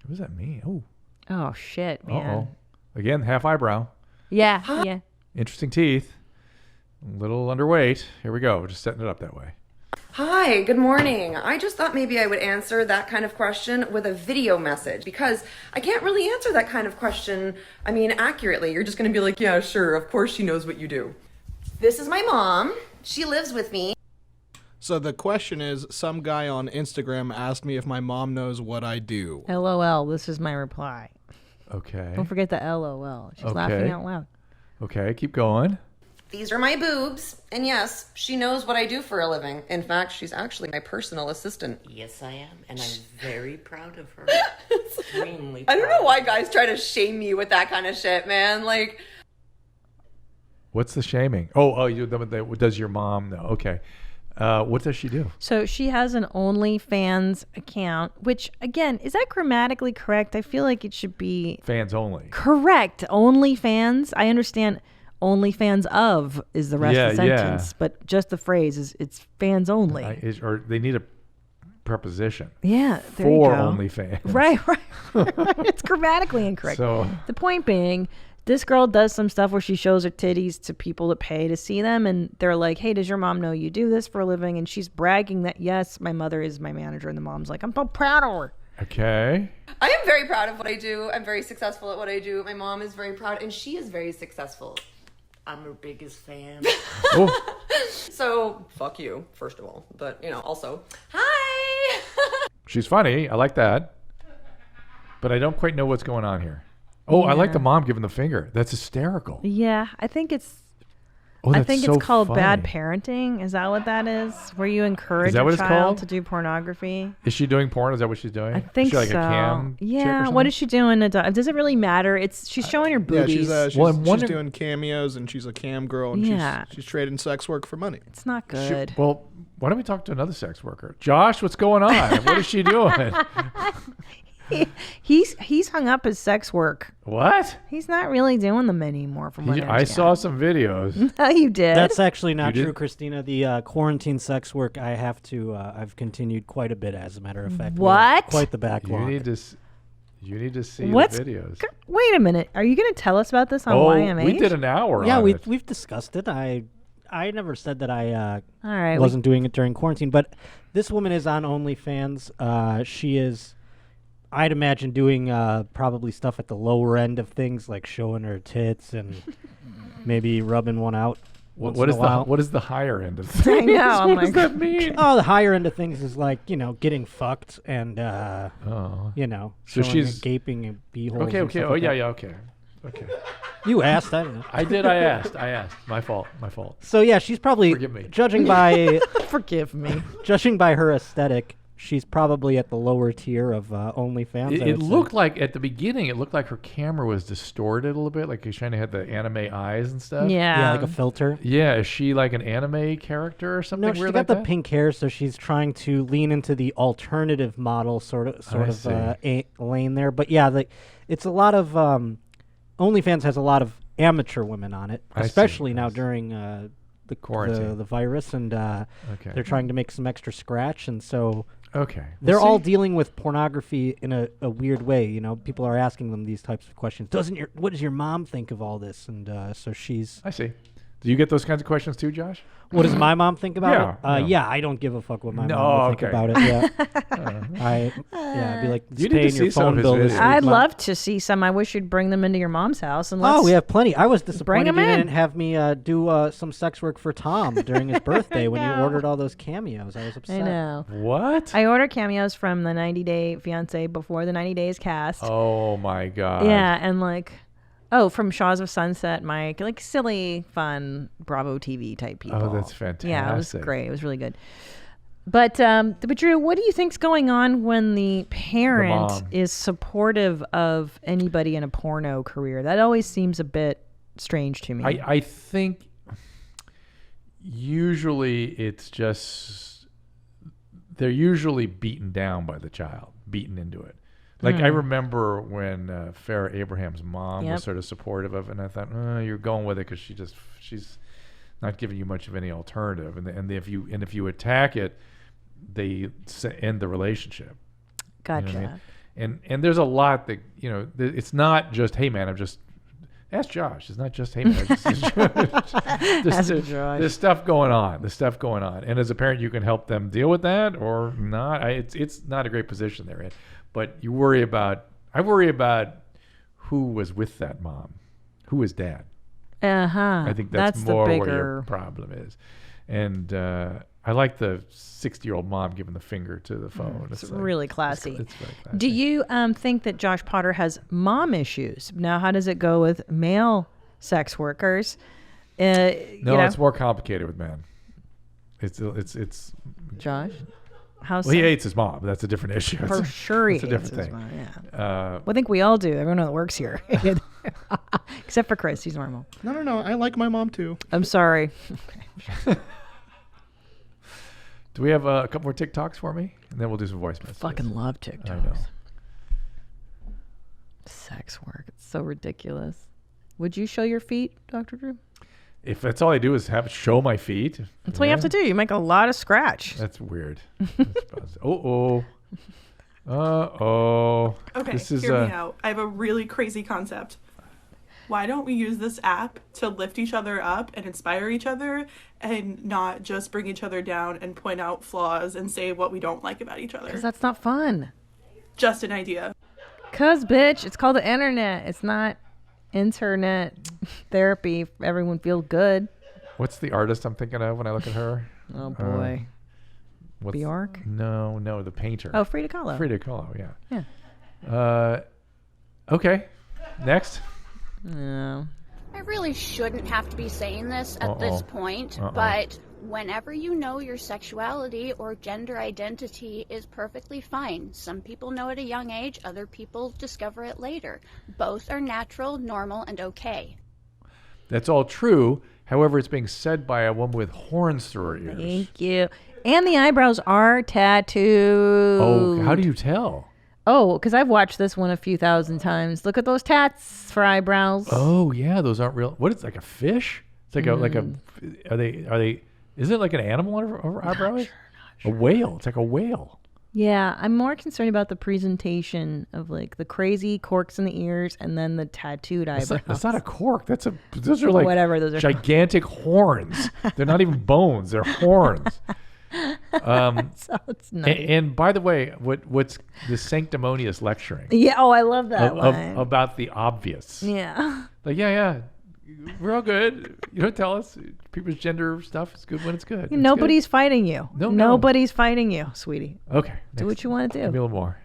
does that mean? Oh shit, man. Again, half eyebrow. Yeah, yeah. Interesting teeth. A little underweight. Here we go. We're just setting it up that way. Hi, good morning. I just thought maybe I would answer that kind of question with a video message because I can't really answer that kind of question, accurately. You're just going to be like, yeah, sure, of course she knows what you do. This is my mom. She lives with me. So the question is, some guy on Instagram asked me if my mom knows what I do. LOL, this is my reply. Okay. Don't forget the LOL. She's laughing out loud. Okay, keep going. These are my boobs. And yes, she knows what I do for a living. In fact, she's actually my personal assistant. Yes, I am. And I'm very proud of her. Extremely I don't know proud. why guys try to shame me with that kind of shit, man. Like, What's the shaming? Oh, does your mom know? Okay. What does she do? So she has an OnlyFans account, which again, is that grammatically correct? I feel like it should be Fans only. correct. OnlyFans. I understand OnlyFans of is the rest of the sentence, but just the phrase is it's fans only. Or they need a preposition. Yeah, there for you go. OnlyFans. Right. It's grammatically incorrect. So the point being, this girl does some stuff where she shows her titties to people that pay to see them, and they're like, hey, does your mom know you do this for a living? And she's bragging that, yes, my mother is my manager, and the mom's like, I'm so proud of her. okay. I am very proud of what I do. I'm very successful at what I do. My mom is very proud, and she is very successful. I'm her biggest fan. Oh, So, fuck you, first of all. But, also, hi! she's funny. I like that. But I don't quite know what's going on here. Oh, I like the mom giving the finger. That's hysterical. Yeah, I think it's Oh, that's it's so called funny. bad parenting. Is that what that is? Where you encourage that a what it's child called? to do pornography? Is she doing porn? Is that what she's doing? I think is she like so. a cam chick or Yeah. something? What is she doing? Does it really matter? She's showing her Yeah, boobies. she's Well, I'm wondering- doing cameos and she's a cam girl and Yeah. she's trading sex work for money. It's not She- good. well, why don't we talk to another sex worker? Josh, what's going on? What is she doing? He's hung up his sex work. What? He's not really doing them anymore. From what I I saw some videos. Oh, you did. That's actually not You did? true, Christina. The quarantine sex work I've continued quite a bit, as a matter of fact. We have What? Quite the You backlog. need to see What's the videos. Wait a minute. Are you going to tell us about this on YMH? we did an hour Yeah, on it. we've discussed it. I never said that I All right. wasn't doing it during quarantine, but this woman is on OnlyFans. She is, I'd imagine, doing probably stuff at the lower end of things, like showing her tits and maybe rubbing one out. once What in is a while. what is the higher end of I things? know. I'm What does like, that mean? Oh, the higher end of things is like, getting fucked and Oh. showing So she's- a gaping and beeholes. Okay. and Okay. stuff Oh like yeah. that. Yeah. Okay. Okay. You asked, I don't know. I did. I asked. My fault. So yeah, she's probably Forgive me. judging by forgive me. judging by her aesthetic, she's probably at the lower tier of OnlyFans. I It would say. looked like at the beginning, it looked like her camera was distorted a little bit, like she's trying to have the anime eyes and stuff. Yeah. like a filter. Yeah. Is she like an anime character or something? No, she's weird got like the that? pink hair, so she's trying to lean into the alternative model sort I of see. lane there. But yeah, it's a lot of OnlyFans has a lot of amateur women on it, I see, especially I now see. during the Quarantine. the virus, and Okay. they're trying to make some extra scratch, and so Okay. they're Well, all see, dealing with pornography in a weird way. People are asking them these types of questions. What does your mom think of all this? And so she's. I see. Do you get those kinds of questions too, Josh? What does my mom think about it? Yeah, Yeah, I don't give a fuck what my No, mom would think okay. about it. Yeah, I'd be like, You just need to paying see your some phone of his bill this videos. week, I'd Mom." love to see some. I wish you'd bring them into your mom's house and let's. Oh, we have plenty. I was disappointed 'em you in. didn't have me do some sex work for Tom during his birthday when you know. ordered all those cameos. I was upset. I know. What? I order cameos from the 90 Day Fiance before the 90 Days cast. Oh my God. Yeah, and from Shaws of Sunset, Mike, like silly, fun Bravo TV type people. Oh, that's fantastic. Yeah, it was great. It was really good. But Drew, what do you think's going on when the parent mom. is supportive of anybody in a porno career? That always seems a bit strange to me. I think usually it's just they're usually beaten down by the child, beaten into it. Like I remember when Farrah Abraham's mom Yep. was sort of supportive of it, and I thought, you're going with it because she's not giving you much of any alternative, and if you attack it, they end the relationship. Gotcha. You know what I mean? And there's a lot that it's not just, hey man, I'm just ask Josh. It's not just, hey man, there's stuff going on. And as a parent, you can help them deal with that or not. It's not a great position they're in, but I worry about who was with that mom, who was dad. Uh-huh. I think that's the more bigger where your problem is. And I like the 60-year-old mom giving the finger to the phone. It's really classy. It's very classy. Do you think that Josh Potter has mom issues? Now, how does it go with male sex workers? it's more complicated with men. It's Josh. How well, he hates his mom. But that's a different issue. For sure, he hates a different thing. Mom, yeah. Well, I think we all do. Everyone that works here, except for Chris. He's normal. No. I like my mom too. I'm sorry. Do we have a couple more TikToks for me? And then we'll do some voice messages. Fucking love TikToks. I know. Sex work. It's so ridiculous. Would you show your feet, Dr. Drew? If that's all I do is show my feet. That's what you have to do. You make a lot of scratch. That's weird. Uh-oh. Okay, hear me out. I have a really crazy concept. Why don't we use this app to lift each other up and inspire each other and not just bring each other down and point out flaws and say what we don't like about each other? Because that's not fun. Just an idea. Because, bitch, it's called the internet. It's not internet therapy. Everyone feels good. What's the artist I'm thinking of when I look at her? Oh, boy. Bjork? No, the painter. Oh, Frida Kahlo. Frida Kahlo, yeah. Yeah. Okay. Next. No. I really shouldn't have to be saying this at this point, but whenever you know your sexuality or gender identity is perfectly fine. Some people know at a young age, other people discover it later. Both are natural, normal, and okay. That's all true. However, it's being said by a woman with horns through her ears. Thank you. And the eyebrows are tattooed. Oh, how do you tell? Oh, because I've watched this one a few thousand times. Look at those tats for eyebrows. Oh, yeah, those aren't real. What is it, like a fish? It's like are they? Is it like an animal on her eyebrows? Not sure. A whale. It's like a whale. Yeah, I'm more concerned about the presentation of like the crazy corks in the ears and then the tattooed eyebrows. That's not a cork. Those are like whatever. Those are gigantic horns. They're not even bones. They're horns. So it's nice. And by the way, what's the sanctimonious lecturing? Yeah. Oh, I love that line. About the obvious. Yeah. Like yeah, we're all good. You don't tell us people's gender stuff. It's good when it's good. Nobody's fighting you. No. Nobody's fighting you, sweetie. Okay. Do what you want to do. Give me a little more.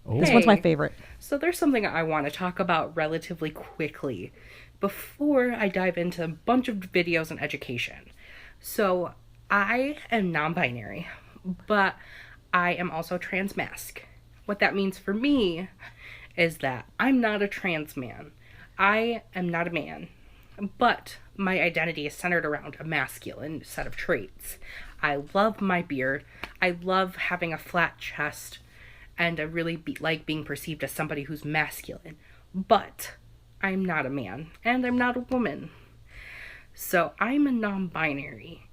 Oh. This one's my favorite. So there's something I want to talk about relatively quickly before I dive into a bunch of videos and education. So I am non-binary, but I am also transmasc. What that means for me is that I'm not a trans man. I am not a man, but my identity is centered around a masculine set of traits. I love my beard. I love having a flat chest, and I really like being perceived as somebody who's masculine. But I'm not a man, and I'm not a woman. So I'm a non-binary.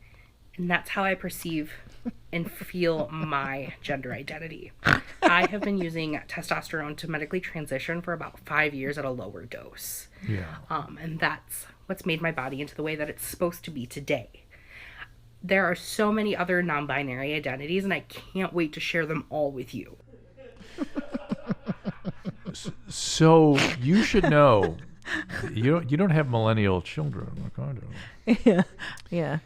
And that's how I perceive and feel my gender identity. I have been using testosterone to medically transition for about 5 years at a lower dose. Yeah. And that's what's made my body into the way that it's supposed to be today. There are so many other non-binary identities, and I can't wait to share them all with you. So you should know, you don't have millennial children like I do. Yeah.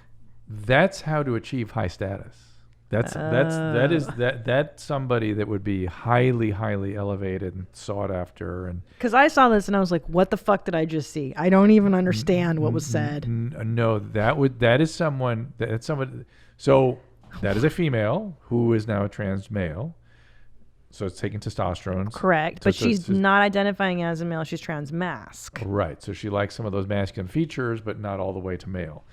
That's how to achieve high status. That's somebody that would be highly elevated and sought after. And because I saw this and I was like, what the fuck did I just see? I don't even understand what was said. No, that is someone. That's someone. So that is a female who is now a trans male. So it's taking testosterone. Correct, but she's not identifying as a male. She's transmasc. Right. So she likes some of those masculine features, but not all the way to male.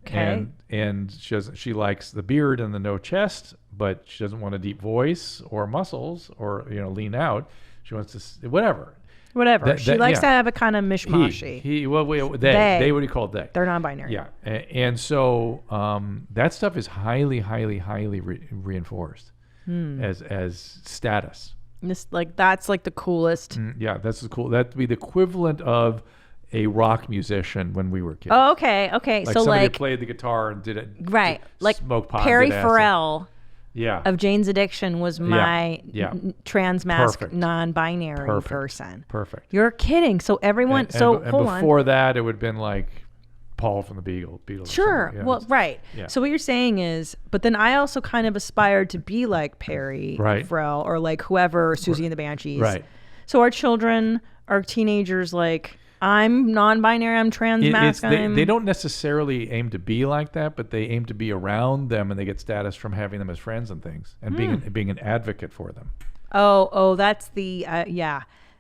Okay. And she likes the beard and the no chest, but she doesn't want a deep voice or muscles or lean out. She wants to whatever. She likes to have a kind of mishmashy. They what do you call it? They? They're non-binary. Yeah, and so that stuff is highly reinforced as status. That's like the coolest. Yeah, that's cool. That'd be the equivalent of a rock musician when we were kids. Oh, okay. Like so somebody played the guitar and did it. Right. Like smoke pot. Perry Farrell. Yeah. Of Jane's Addiction was my transmasc non-binary person. Perfect. You're kidding. So everyone. And before that, it would have been like Paul from the Beatles. Sure. Yeah, well, right. Yeah. So what you're saying is, but then I also kind of aspired to be like Perry Farrell or like whoever, Susie and the Banshees. Right. So our children, our teenagers, like. I'm non-binary, I'm trans-masculine. They don't necessarily aim to be like that, but they aim to be around them, and they get status from having them as friends and things, and being an advocate for them. Oh, that's the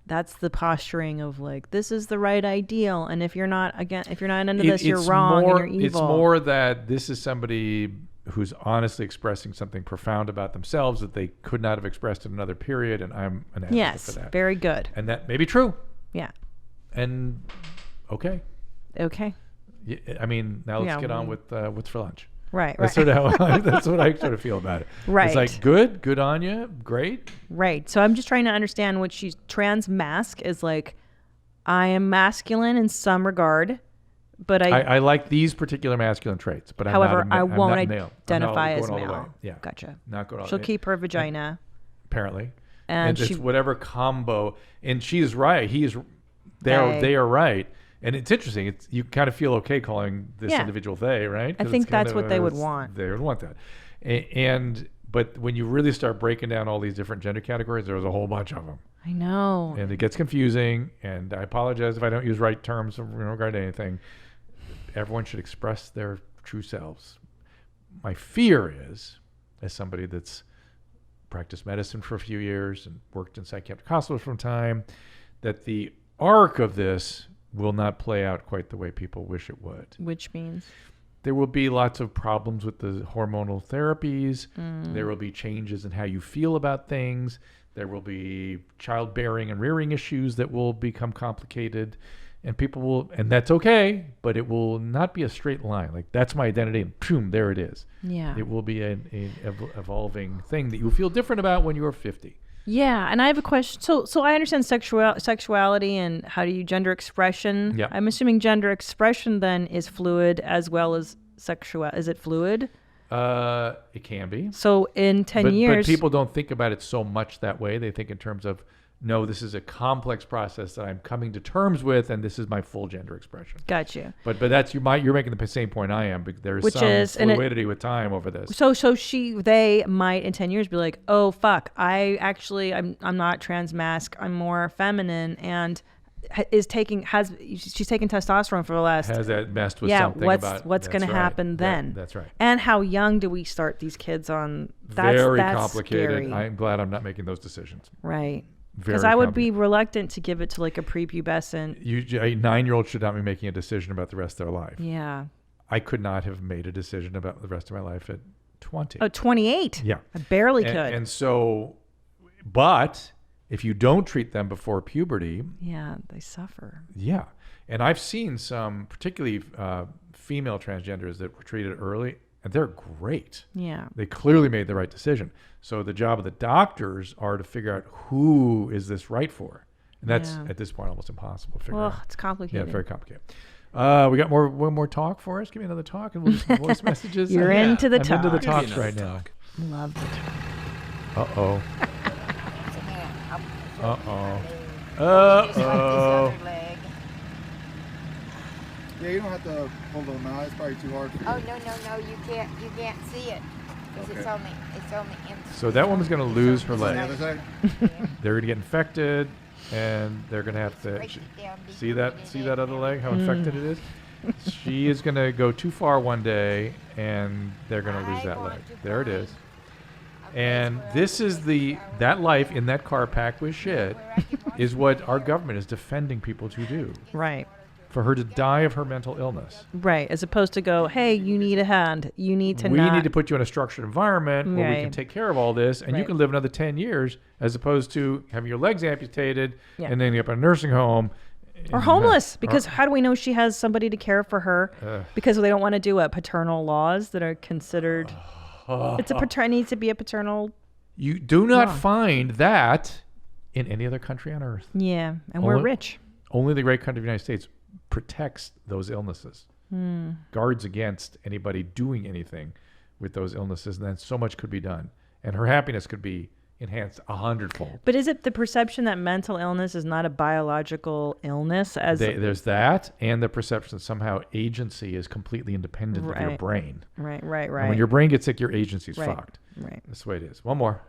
that's the posturing of like, this is the right ideal, and if you're not into this, you're wrong and you're evil. It's more that this is somebody who's honestly expressing something profound about themselves that they could not have expressed in another period, and I'm an advocate for that. Yes, very good. And that may be true. Yeah. And okay. Yeah, I mean, now let's get on with what's for lunch. Right. That's sort of how that's what I sort of feel about it. Right. It's like good on you, great. Right. So I'm just trying to understand what she's trans-masc is like. I am masculine in some regard, but I like these particular masculine traits, but however, I won't identify as male. Yeah. Gotcha. Not going all She'll the way. keep her vagina. Apparently. And it's whatever combo, and she's right. They are right. And it's interesting. You kind of feel okay calling this individual they, right? I think that's what they would want. They would want that. But when you really start breaking down all these different gender categories, there's a whole bunch of them. I know. And it gets confusing. And I apologize if I don't use right terms in regard to anything. Everyone should express their true selves. My fear is, as somebody that's practiced medicine for a few years and worked in psychiatric hospitals for a time, that the arc of this will not play out quite the way people wish it would. Which means? There will be lots of problems with the hormonal therapies. There will be changes in how you feel about things. There will be childbearing and rearing issues that will become complicated. And people will, and that's okay, but it will not be a straight line. Like, that's my identity, and boom, there it is. Yeah. It will be an evolving thing that you'll feel different about when you're 50. Yeah, and I have a question. So I understand sexuality and how do you gender expression. Yeah. I'm assuming gender expression then is fluid as well as sexual. Is it fluid? It can be. So in 10 years... But people don't think about it so much that way. They think in terms of, no, this is a complex process that I'm coming to terms with, and this is my full gender expression. Got you. But that's you're making the same point I am. There's some fluidity with time over this. So they might in 10 years be like, oh fuck, I'm not trans-masc, I'm more feminine, and she's taking testosterone for the last. Has that messed with something about what's going to happen then? That's right. And how young do we start these kids on? Very complicated. Scary. I'm glad I'm not making those decisions. Right. Because I would be reluctant to give it to like a prepubescent. A 9-year-old should not be making a decision about the rest of their life. Yeah. I could not have made a decision about the rest of my life at 20. Oh, 28? Yeah. I barely could. And so, but if you don't treat them before puberty. Yeah, they suffer. Yeah. And I've seen some, particularly female transgenders that were treated early, and they're great. Yeah. They clearly made the right decision. So the job of the doctors are to figure out who is this right for. And that's, at this point, almost impossible to figure out. It's complicated. Yeah, very complicated. We got one more talk for us? Give me another talk, and we'll do some voice messages. You're into the talk. I'm into the talks right now. Love the talk. Uh-oh. Uh-oh. Uh-oh. Yeah, you don't have to hold on now. It's probably too hard for you. Oh, no, you can't see it. Because it's on the inside. So that woman's going to lose her leg. On the other side? They're going to get infected, and they're going to have to see that other leg, how infected it is. She is going to go too far one day, and they're going to lose that leg. There it is. And this is that life in that car packed with shit is what our government is defending people to do. Right. For her to die of her mental illness. Right. As opposed to go, hey, you need a hand. You need to We need to put you in a structured environment where we can take care of all this, and you can live another 10 years as opposed to having your legs amputated and then ending up in a nursing home. Or homeless, because how do we know she has somebody to care for her? Because they don't want to do paternal laws that are considered... It needs to be a paternal... You do not find that in any other country on earth. Yeah, and we're rich. Only the great country of the United States protects those illnesses, guards against anybody doing anything with those illnesses, and then so much could be done. And her happiness could be enhanced 100-fold. But is it the perception that mental illness is not a biological illness? There's that, and the perception that somehow agency is completely independent of your brain. Right. And when your brain gets sick, your agency's fucked. Right. That's the way it is. One more.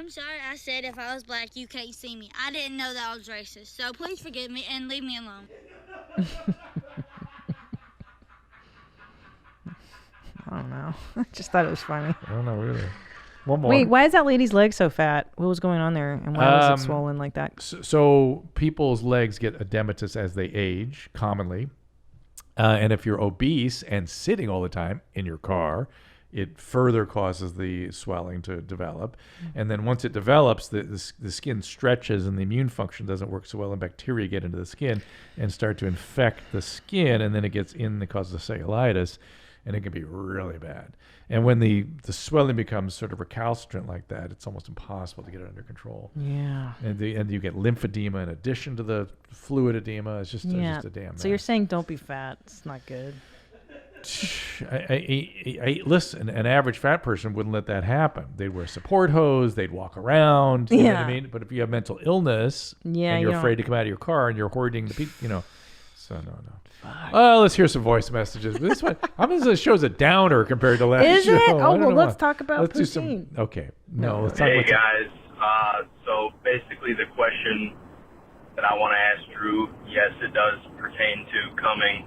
I'm sorry I said if I was black, you can't see me. I didn't know that was racist. So please forgive me and leave me alone. I don't know. I just thought it was funny. I don't know, really. One more. Wait, why is that lady's leg so fat? What was going on there? And why was it swollen like that? So people's legs get edematous as they age, commonly. And if you're obese and sitting all the time in your car, it further causes the swelling to develop. And then once it develops, the skin stretches and the immune function doesn't work so well, and bacteria get into the skin and start to infect the skin, and then it gets in and causes cellulitis, and it can be really bad. And when the swelling becomes sort of recalcitrant like that, it's almost impossible to get it under control. Yeah. And you get lymphedema in addition to the fluid edema. It's just a damn mess. So you're saying don't be fat. It's not good. Listen, an average fat person wouldn't let that happen. They'd wear support hose. They'd walk around. You know what I mean? But if you have mental illness and you're afraid to come out of your car and you're hoarding the people, so no. Let's hear some voice messages. This one, this show's a downer compared to last Is show. it? Oh, well, let's talk about Let's do poutine. some. Okay. No, let's talk Hey about guys, so basically the question that I want to ask Drew, yes, it does pertain to coming.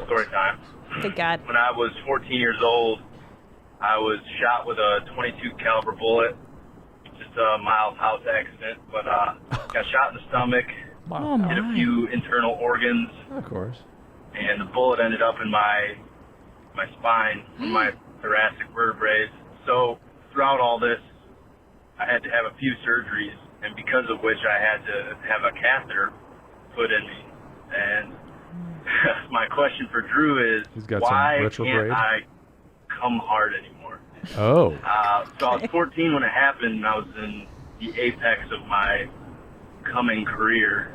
Story time. Thank God. When I was 14 years old, I was shot with a .22 caliber bullet. Just a mild house accident, but got shot in the stomach. Wow. Hit a few internal organs. Of course. And the bullet ended up in my spine, in my thoracic vertebrae. So throughout all this, I had to have a few surgeries, and because of which I had to have a catheter put in me. And my question for Drew is, why can't I come hard anymore? Oh. So I was 14 when it happened, and I was in the apex of my coming career.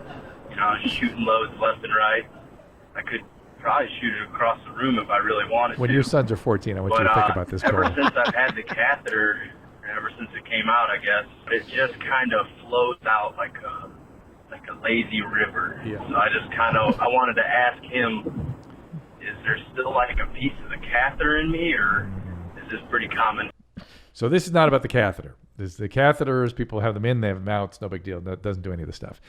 I was shooting loads left and right. I could probably shoot it across the room if I really wanted to. When your sons are 14, I want you to think about this. Ever since I've had the catheter, ever since it came out, I guess, it just kind of flows out like a lazy river. Yeah. So I wanted to ask him, is there still like a piece of the catheter in me, or is this pretty common? So this is not about the catheter. The catheters, people have them in, they have them out. It's no big deal. That doesn't do any of the stuff.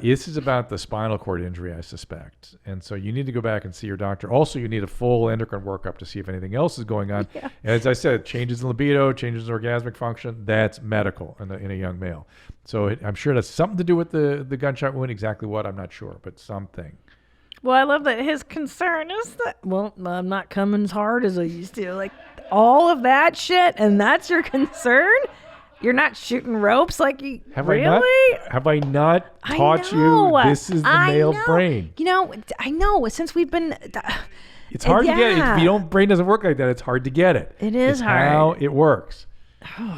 This is about the spinal cord injury, I suspect. And so you need to go back and see your doctor. Also, you need a full endocrine workup to see if anything else is going on. Yeah. As I said, changes in libido, changes in orgasmic function, that's medical in a young male. So I'm sure that's something to do with the gunshot wound. Exactly what, I'm not sure, but something. Well, I love that his concern is that, I'm not coming as hard as I used to. Like, all of that shit, and that's your concern? You're not shooting ropes like you really? Have I not taught you this is the male brain? I know. Since we've been... it's hard to get it. If your brain doesn't work like that, it's hard to get it. It is hard. How it works.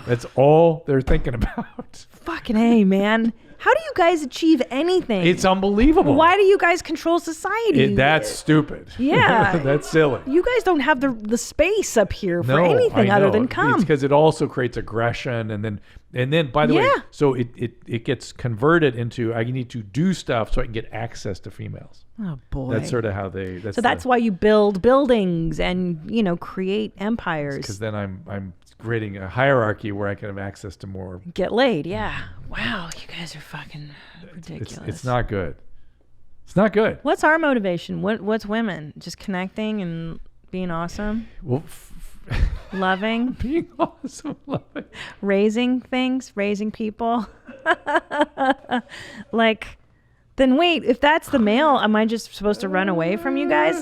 That's all they're thinking about. Fucking A, man. How do you guys achieve anything? It's unbelievable. Why do you guys control society? That's stupid. Yeah. That's silly. You guys don't have the space up here for anything other than come. It's because it also creates aggression, and then by the way, so it gets converted into I need to do stuff so I can get access to females. Oh boy. That's sort of how they. That's why you build buildings and create empires. Because then I'm creating a hierarchy where I can have access to more. Get laid, yeah. Wow, you guys are fucking ridiculous. It's not good. It's not good. What's our motivation? What's women? Just connecting and being awesome? Well, loving? Being awesome, loving. Raising things, raising people. Then wait, if that's the male, am I just supposed to run away from you guys?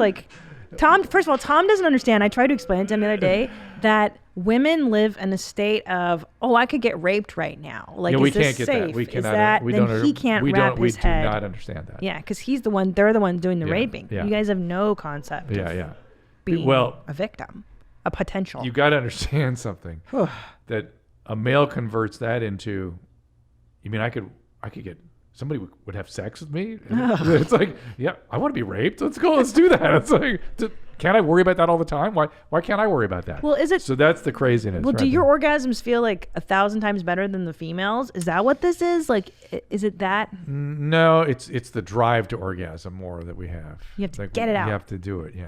Tom, first of all, Tom doesn't understand. I tried to explain to him the other day that women live in a state of, I could get raped right now. We can't get safe? that. We cannot. He can't wrap his head. We do not understand that. Yeah, because they're the one doing the raping. Yeah. You guys have no concept of being a victim, a potential. You got to understand something. That a male converts that into, you mean I could get, somebody would have sex with me? It's like, yeah, I want to be raped. Let's go. Let's do that. It's like, Can't I worry about that all the time? Why can't I worry about that? Well, is it? So that's the craziness. Well, right do your there. orgasms feel like 1,000 times better than the females? Is that what this is? Like, is it that? No, it's the drive to orgasm more that we have. You have to Like, get it out. You have to do it. Yeah.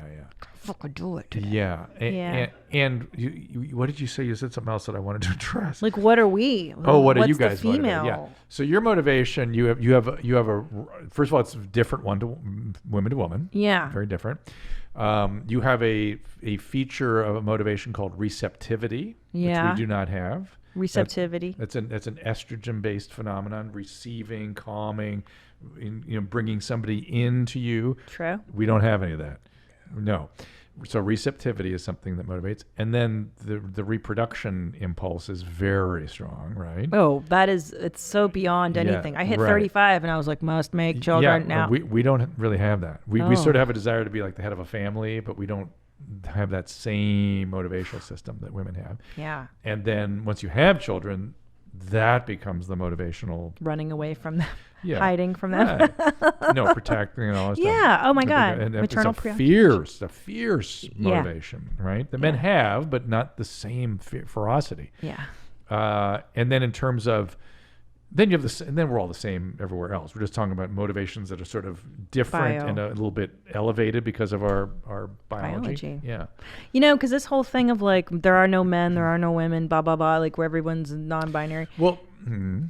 Fucking do it. Yeah. Yeah. And you, what did you say? You said something else that I wanted to address. Like, what are we? Oh, what are What's you guys? the female? Yeah. So your motivation, you have a. First of all, it's different woman to woman. Yeah. Very different. You have a feature of a motivation called receptivity, which we do not have. Receptivity. That's an estrogen-based phenomenon, receiving, calming, bringing somebody into you. True. We don't have any of that. No. So receptivity is something that motivates, and then the reproduction impulse is very strong, right? Oh, it's so beyond anything. I hit 35 and I was like, must make children now. We don't really have that. We sort of have a desire to be like the head of a family, but we don't have that same motivational system that women have. Yeah. And then once you have children, that becomes the motivational. Running away from them. Yeah. Hiding from them. Right. No, protecting and all that stuff. Yeah. Oh my God. And Maternal it's a fierce motivation, right? The men have, but not the same ferocity. Yeah. And then in terms of, then you have this, and then we're all the same everywhere else. We're just talking about motivations that are sort of different and a little bit elevated because of our biology. Yeah. Because this whole thing of like, there are no men, there are no women, blah, blah, blah, like where everyone's non-binary. Well,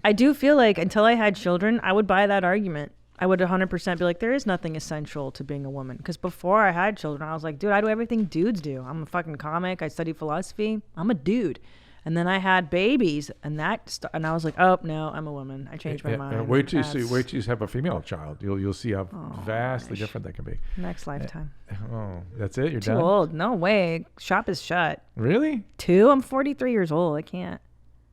I do feel like until I had children, I would buy that argument. I would 100% be like, there is nothing essential to being a woman. Because before I had children, I was like, dude, I do everything dudes do. I'm a fucking comic. I study philosophy. I'm a dude. And then I had babies, and and I was like, oh no, I'm a woman. I changed my mind. Wait till you have a female child. You'll see how vastly different that can be. Next lifetime. Oh, that's it. You're too done. old. No way. Shop is shut. Really? 2? I'm 43 years old. I can't.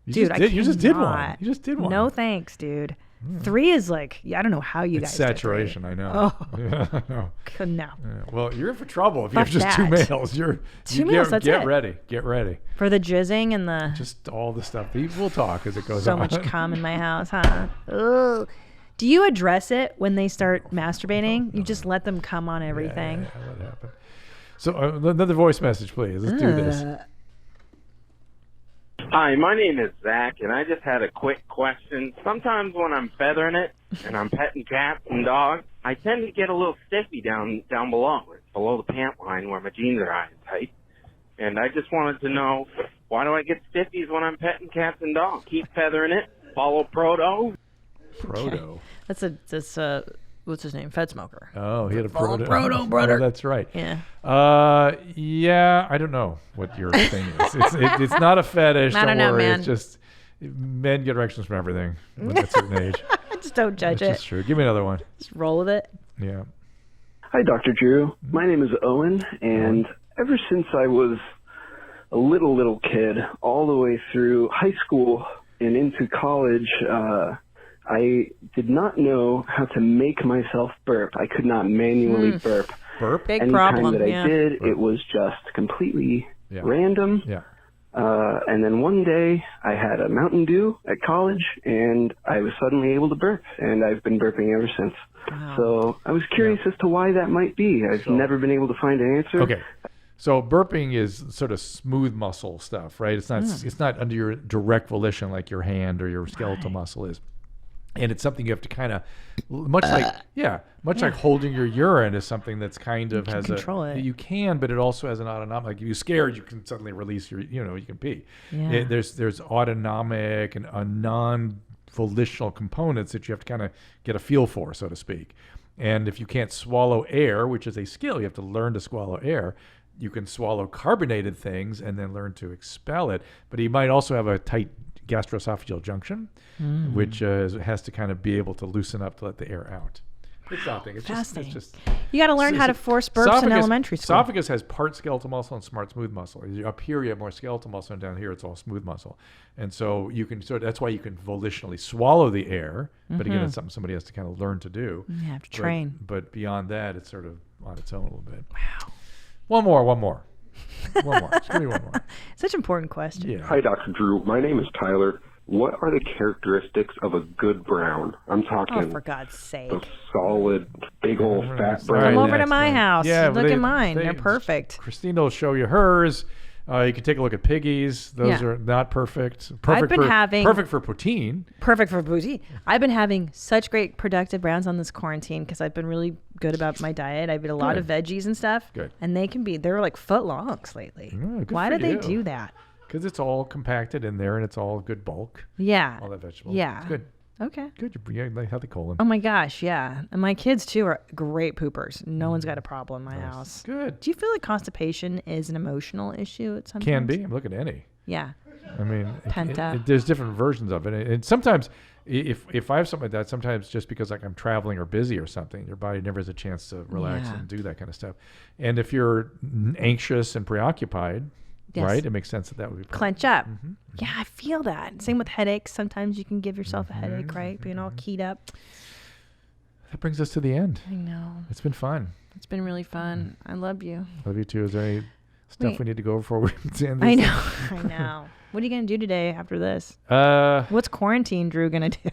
You just did one. You just did one. No thanks, dude. 3 is like, I don't know how you guys. It's saturation. I know. Oh. Yeah, I know. No. Yeah. Well, you're in for trouble if you Fuck have just that. 2 males. Get ready. Get ready. For the jizzing and the. Just all the stuff. We'll talk as it goes so on. much cum in my house, huh? Ugh. Do you address it when they start masturbating? You just let them cum on everything. Yeah, let it happen. So another voice message, please. Let's do this. Hi, my name is Zach, and I just had a quick question. Sometimes when I'm feathering it and I'm petting cats and dogs, I tend to get a little stiffy down below. It's below the pant line where my jeans are high and tight. And I just wanted to know, why do I get stiffies when I'm petting cats and dogs? Keep feathering it. Follow Proto. Proto. That's what's his name? Fed Smoker. Oh, he had a Proto. Proto, brother. Oh, that's right. Yeah. Yeah, I don't know what your thing is. It's not a fetish. I don't don't know, worry. man. It's just men get erections from everything at a certain age. Just don't judge That's it. true. Give me another one. Just roll with it. Yeah. Hi, Dr. Drew. My name is Owen, and ever since I was a little kid, all the way through high school and into college, I did not know how to make myself burp. I could not manually burp. Burp? Big Anytime problem, that I yeah. did, it was just completely random. Yeah. And then one day I had a Mountain Dew at college, and I was suddenly able to burp, and I've been burping ever since. Wow. So I was curious as to why that might be. I've never been able to find an answer. Okay. So burping is sort of smooth muscle stuff, right? It's not under your direct volition like your hand or your skeletal muscle is. And it's something you have to kind of, much like holding your urine is something that's kind of has control a, it. you can, but it also has an autonomic, like if you're scared, you can suddenly release your, you can pee. Yeah. There's autonomic and a non-volitional components that you have to kind of get a feel for, so to speak. And if you can't swallow air, which is a skill, you have to learn to swallow air. You can swallow carbonated things and then learn to expel it. But you might also have a tight gastroesophageal junction, which has to kind of be able to loosen up to let the air out. It's something. It's Fascinating. just You got to learn how to force burps in elementary school. Esophagus has part skeletal muscle and part smooth muscle. Up here you have more skeletal muscle, and down here it's all smooth muscle. And so you can that's why you can volitionally swallow the air. But again, it's something somebody has to kind of learn to do. You have to train. But beyond that, it's sort of on its own a little bit. Wow. One more. Just give me one more. Such an important question. Yeah. Hi, Dr. Drew. My name is Tyler. what are the characteristics of a good brown? I'm talking Oh, for God's sake. a solid, big old fat brown. Come over to my house. Yeah, Look they- at mine. they- They're perfect. Christina will show you hers. You can take a look at Piggy's. Those Yeah. are not perfect. I've been having perfect for poutine. Perfect for poutine. I've been having such great productive browns on this quarantine because I've been really good about my diet. I've eaten a lot of veggies and stuff. Good. And they're like foot longs lately. Good Why for do they you. do that? Because it's all compacted in there and it's all good bulk. Yeah. All that vegetable. Yeah. It's good. Okay. Good. You're like healthy colon. Oh my gosh, yeah. And my kids too are great poopers. No one's got a problem in my house. Good. Do you feel like constipation is an emotional issue at some Can point? be. Look at any. Yeah. I mean, Pent up. there's different versions of it. And sometimes, if I have something like that, sometimes just because like I'm traveling or busy or something, your body never has a chance to relax Yeah. and do that kind of stuff. And if you're anxious and preoccupied, Yes. right, it makes sense that would be Clench up. Yeah, I feel that. Same with headaches. Sometimes you can give yourself a headache, right? Being all keyed up. That brings us to the end. I know. It's been fun. It's been really fun. I love you. Love you too. Is there any stuff Wait. we need to go over before we end this? I know. I know. What are you going to do today after this? I'm What's quarantine Drew going to do?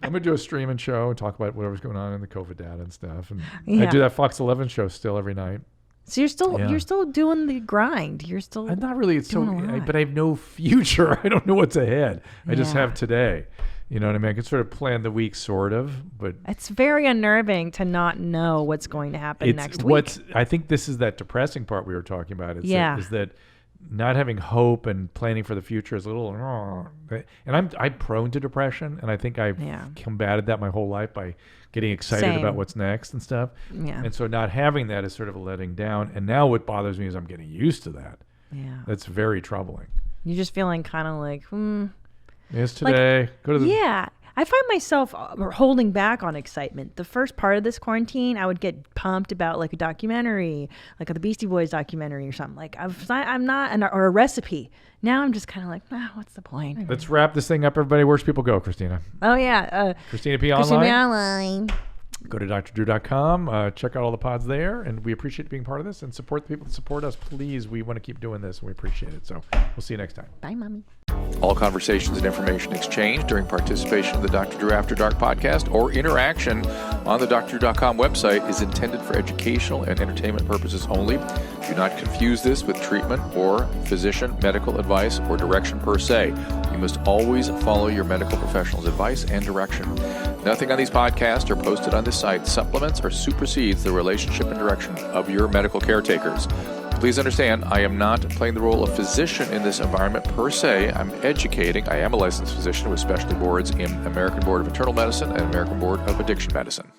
gonna do a streaming show and talk about whatever's going on in the COVID data and stuff. And I Yeah. do that Fox 11 show still every night. So you're still Yeah. you're still doing the grind. You're still I'm not really doing a lot. but I have no future. I don't know what's ahead. I just Yeah. have today. You know what I mean? I can sort of plan the week, sort of, but It's very unnerving to not know what's going to happen next week. I think this is that depressing part we were talking about. Yeah. Is that not having hope and planning for the future is a little, and I'm prone to depression, and I think I've combated that my whole life by getting excited Same. about what's next and stuff. Yeah. And so not having that is sort of a letting down. And now what bothers me is I'm getting used to that. Yeah. That's very troubling. You're just feeling kind of like, Yes, today. Go to the Yeah. I find myself holding back on excitement. The first part of this quarantine, I would get pumped about like a documentary, like the Beastie Boys documentary or something. Like I'm not, or a recipe. Now I'm just kind of like, what's the point? Let's wrap this thing up, everybody. Where should people go, Christina? Oh yeah, Christina P. Christina Online. P. Online. Go to drdrew.com. Check out all the pods there, and we appreciate being part of this and support the people that support us. Please, we want to keep doing this, and we appreciate it. So we'll see you next time. Bye, mommy. All conversations and information exchanged during participation in the Dr. Drew After Dark podcast or interaction on the drdrew.com website is intended for educational and entertainment purposes only. Do not confuse this with treatment or physician medical advice or direction per se. You must always follow your medical professional's advice and direction. Nothing on these podcasts or posted on this site supplements or supersedes the relationship and direction of your medical caretakers. Please understand, I am not playing the role of physician in this environment per se. I'm educating. I am a licensed physician with specialty boards in American Board of Internal Medicine and American Board of Addiction Medicine.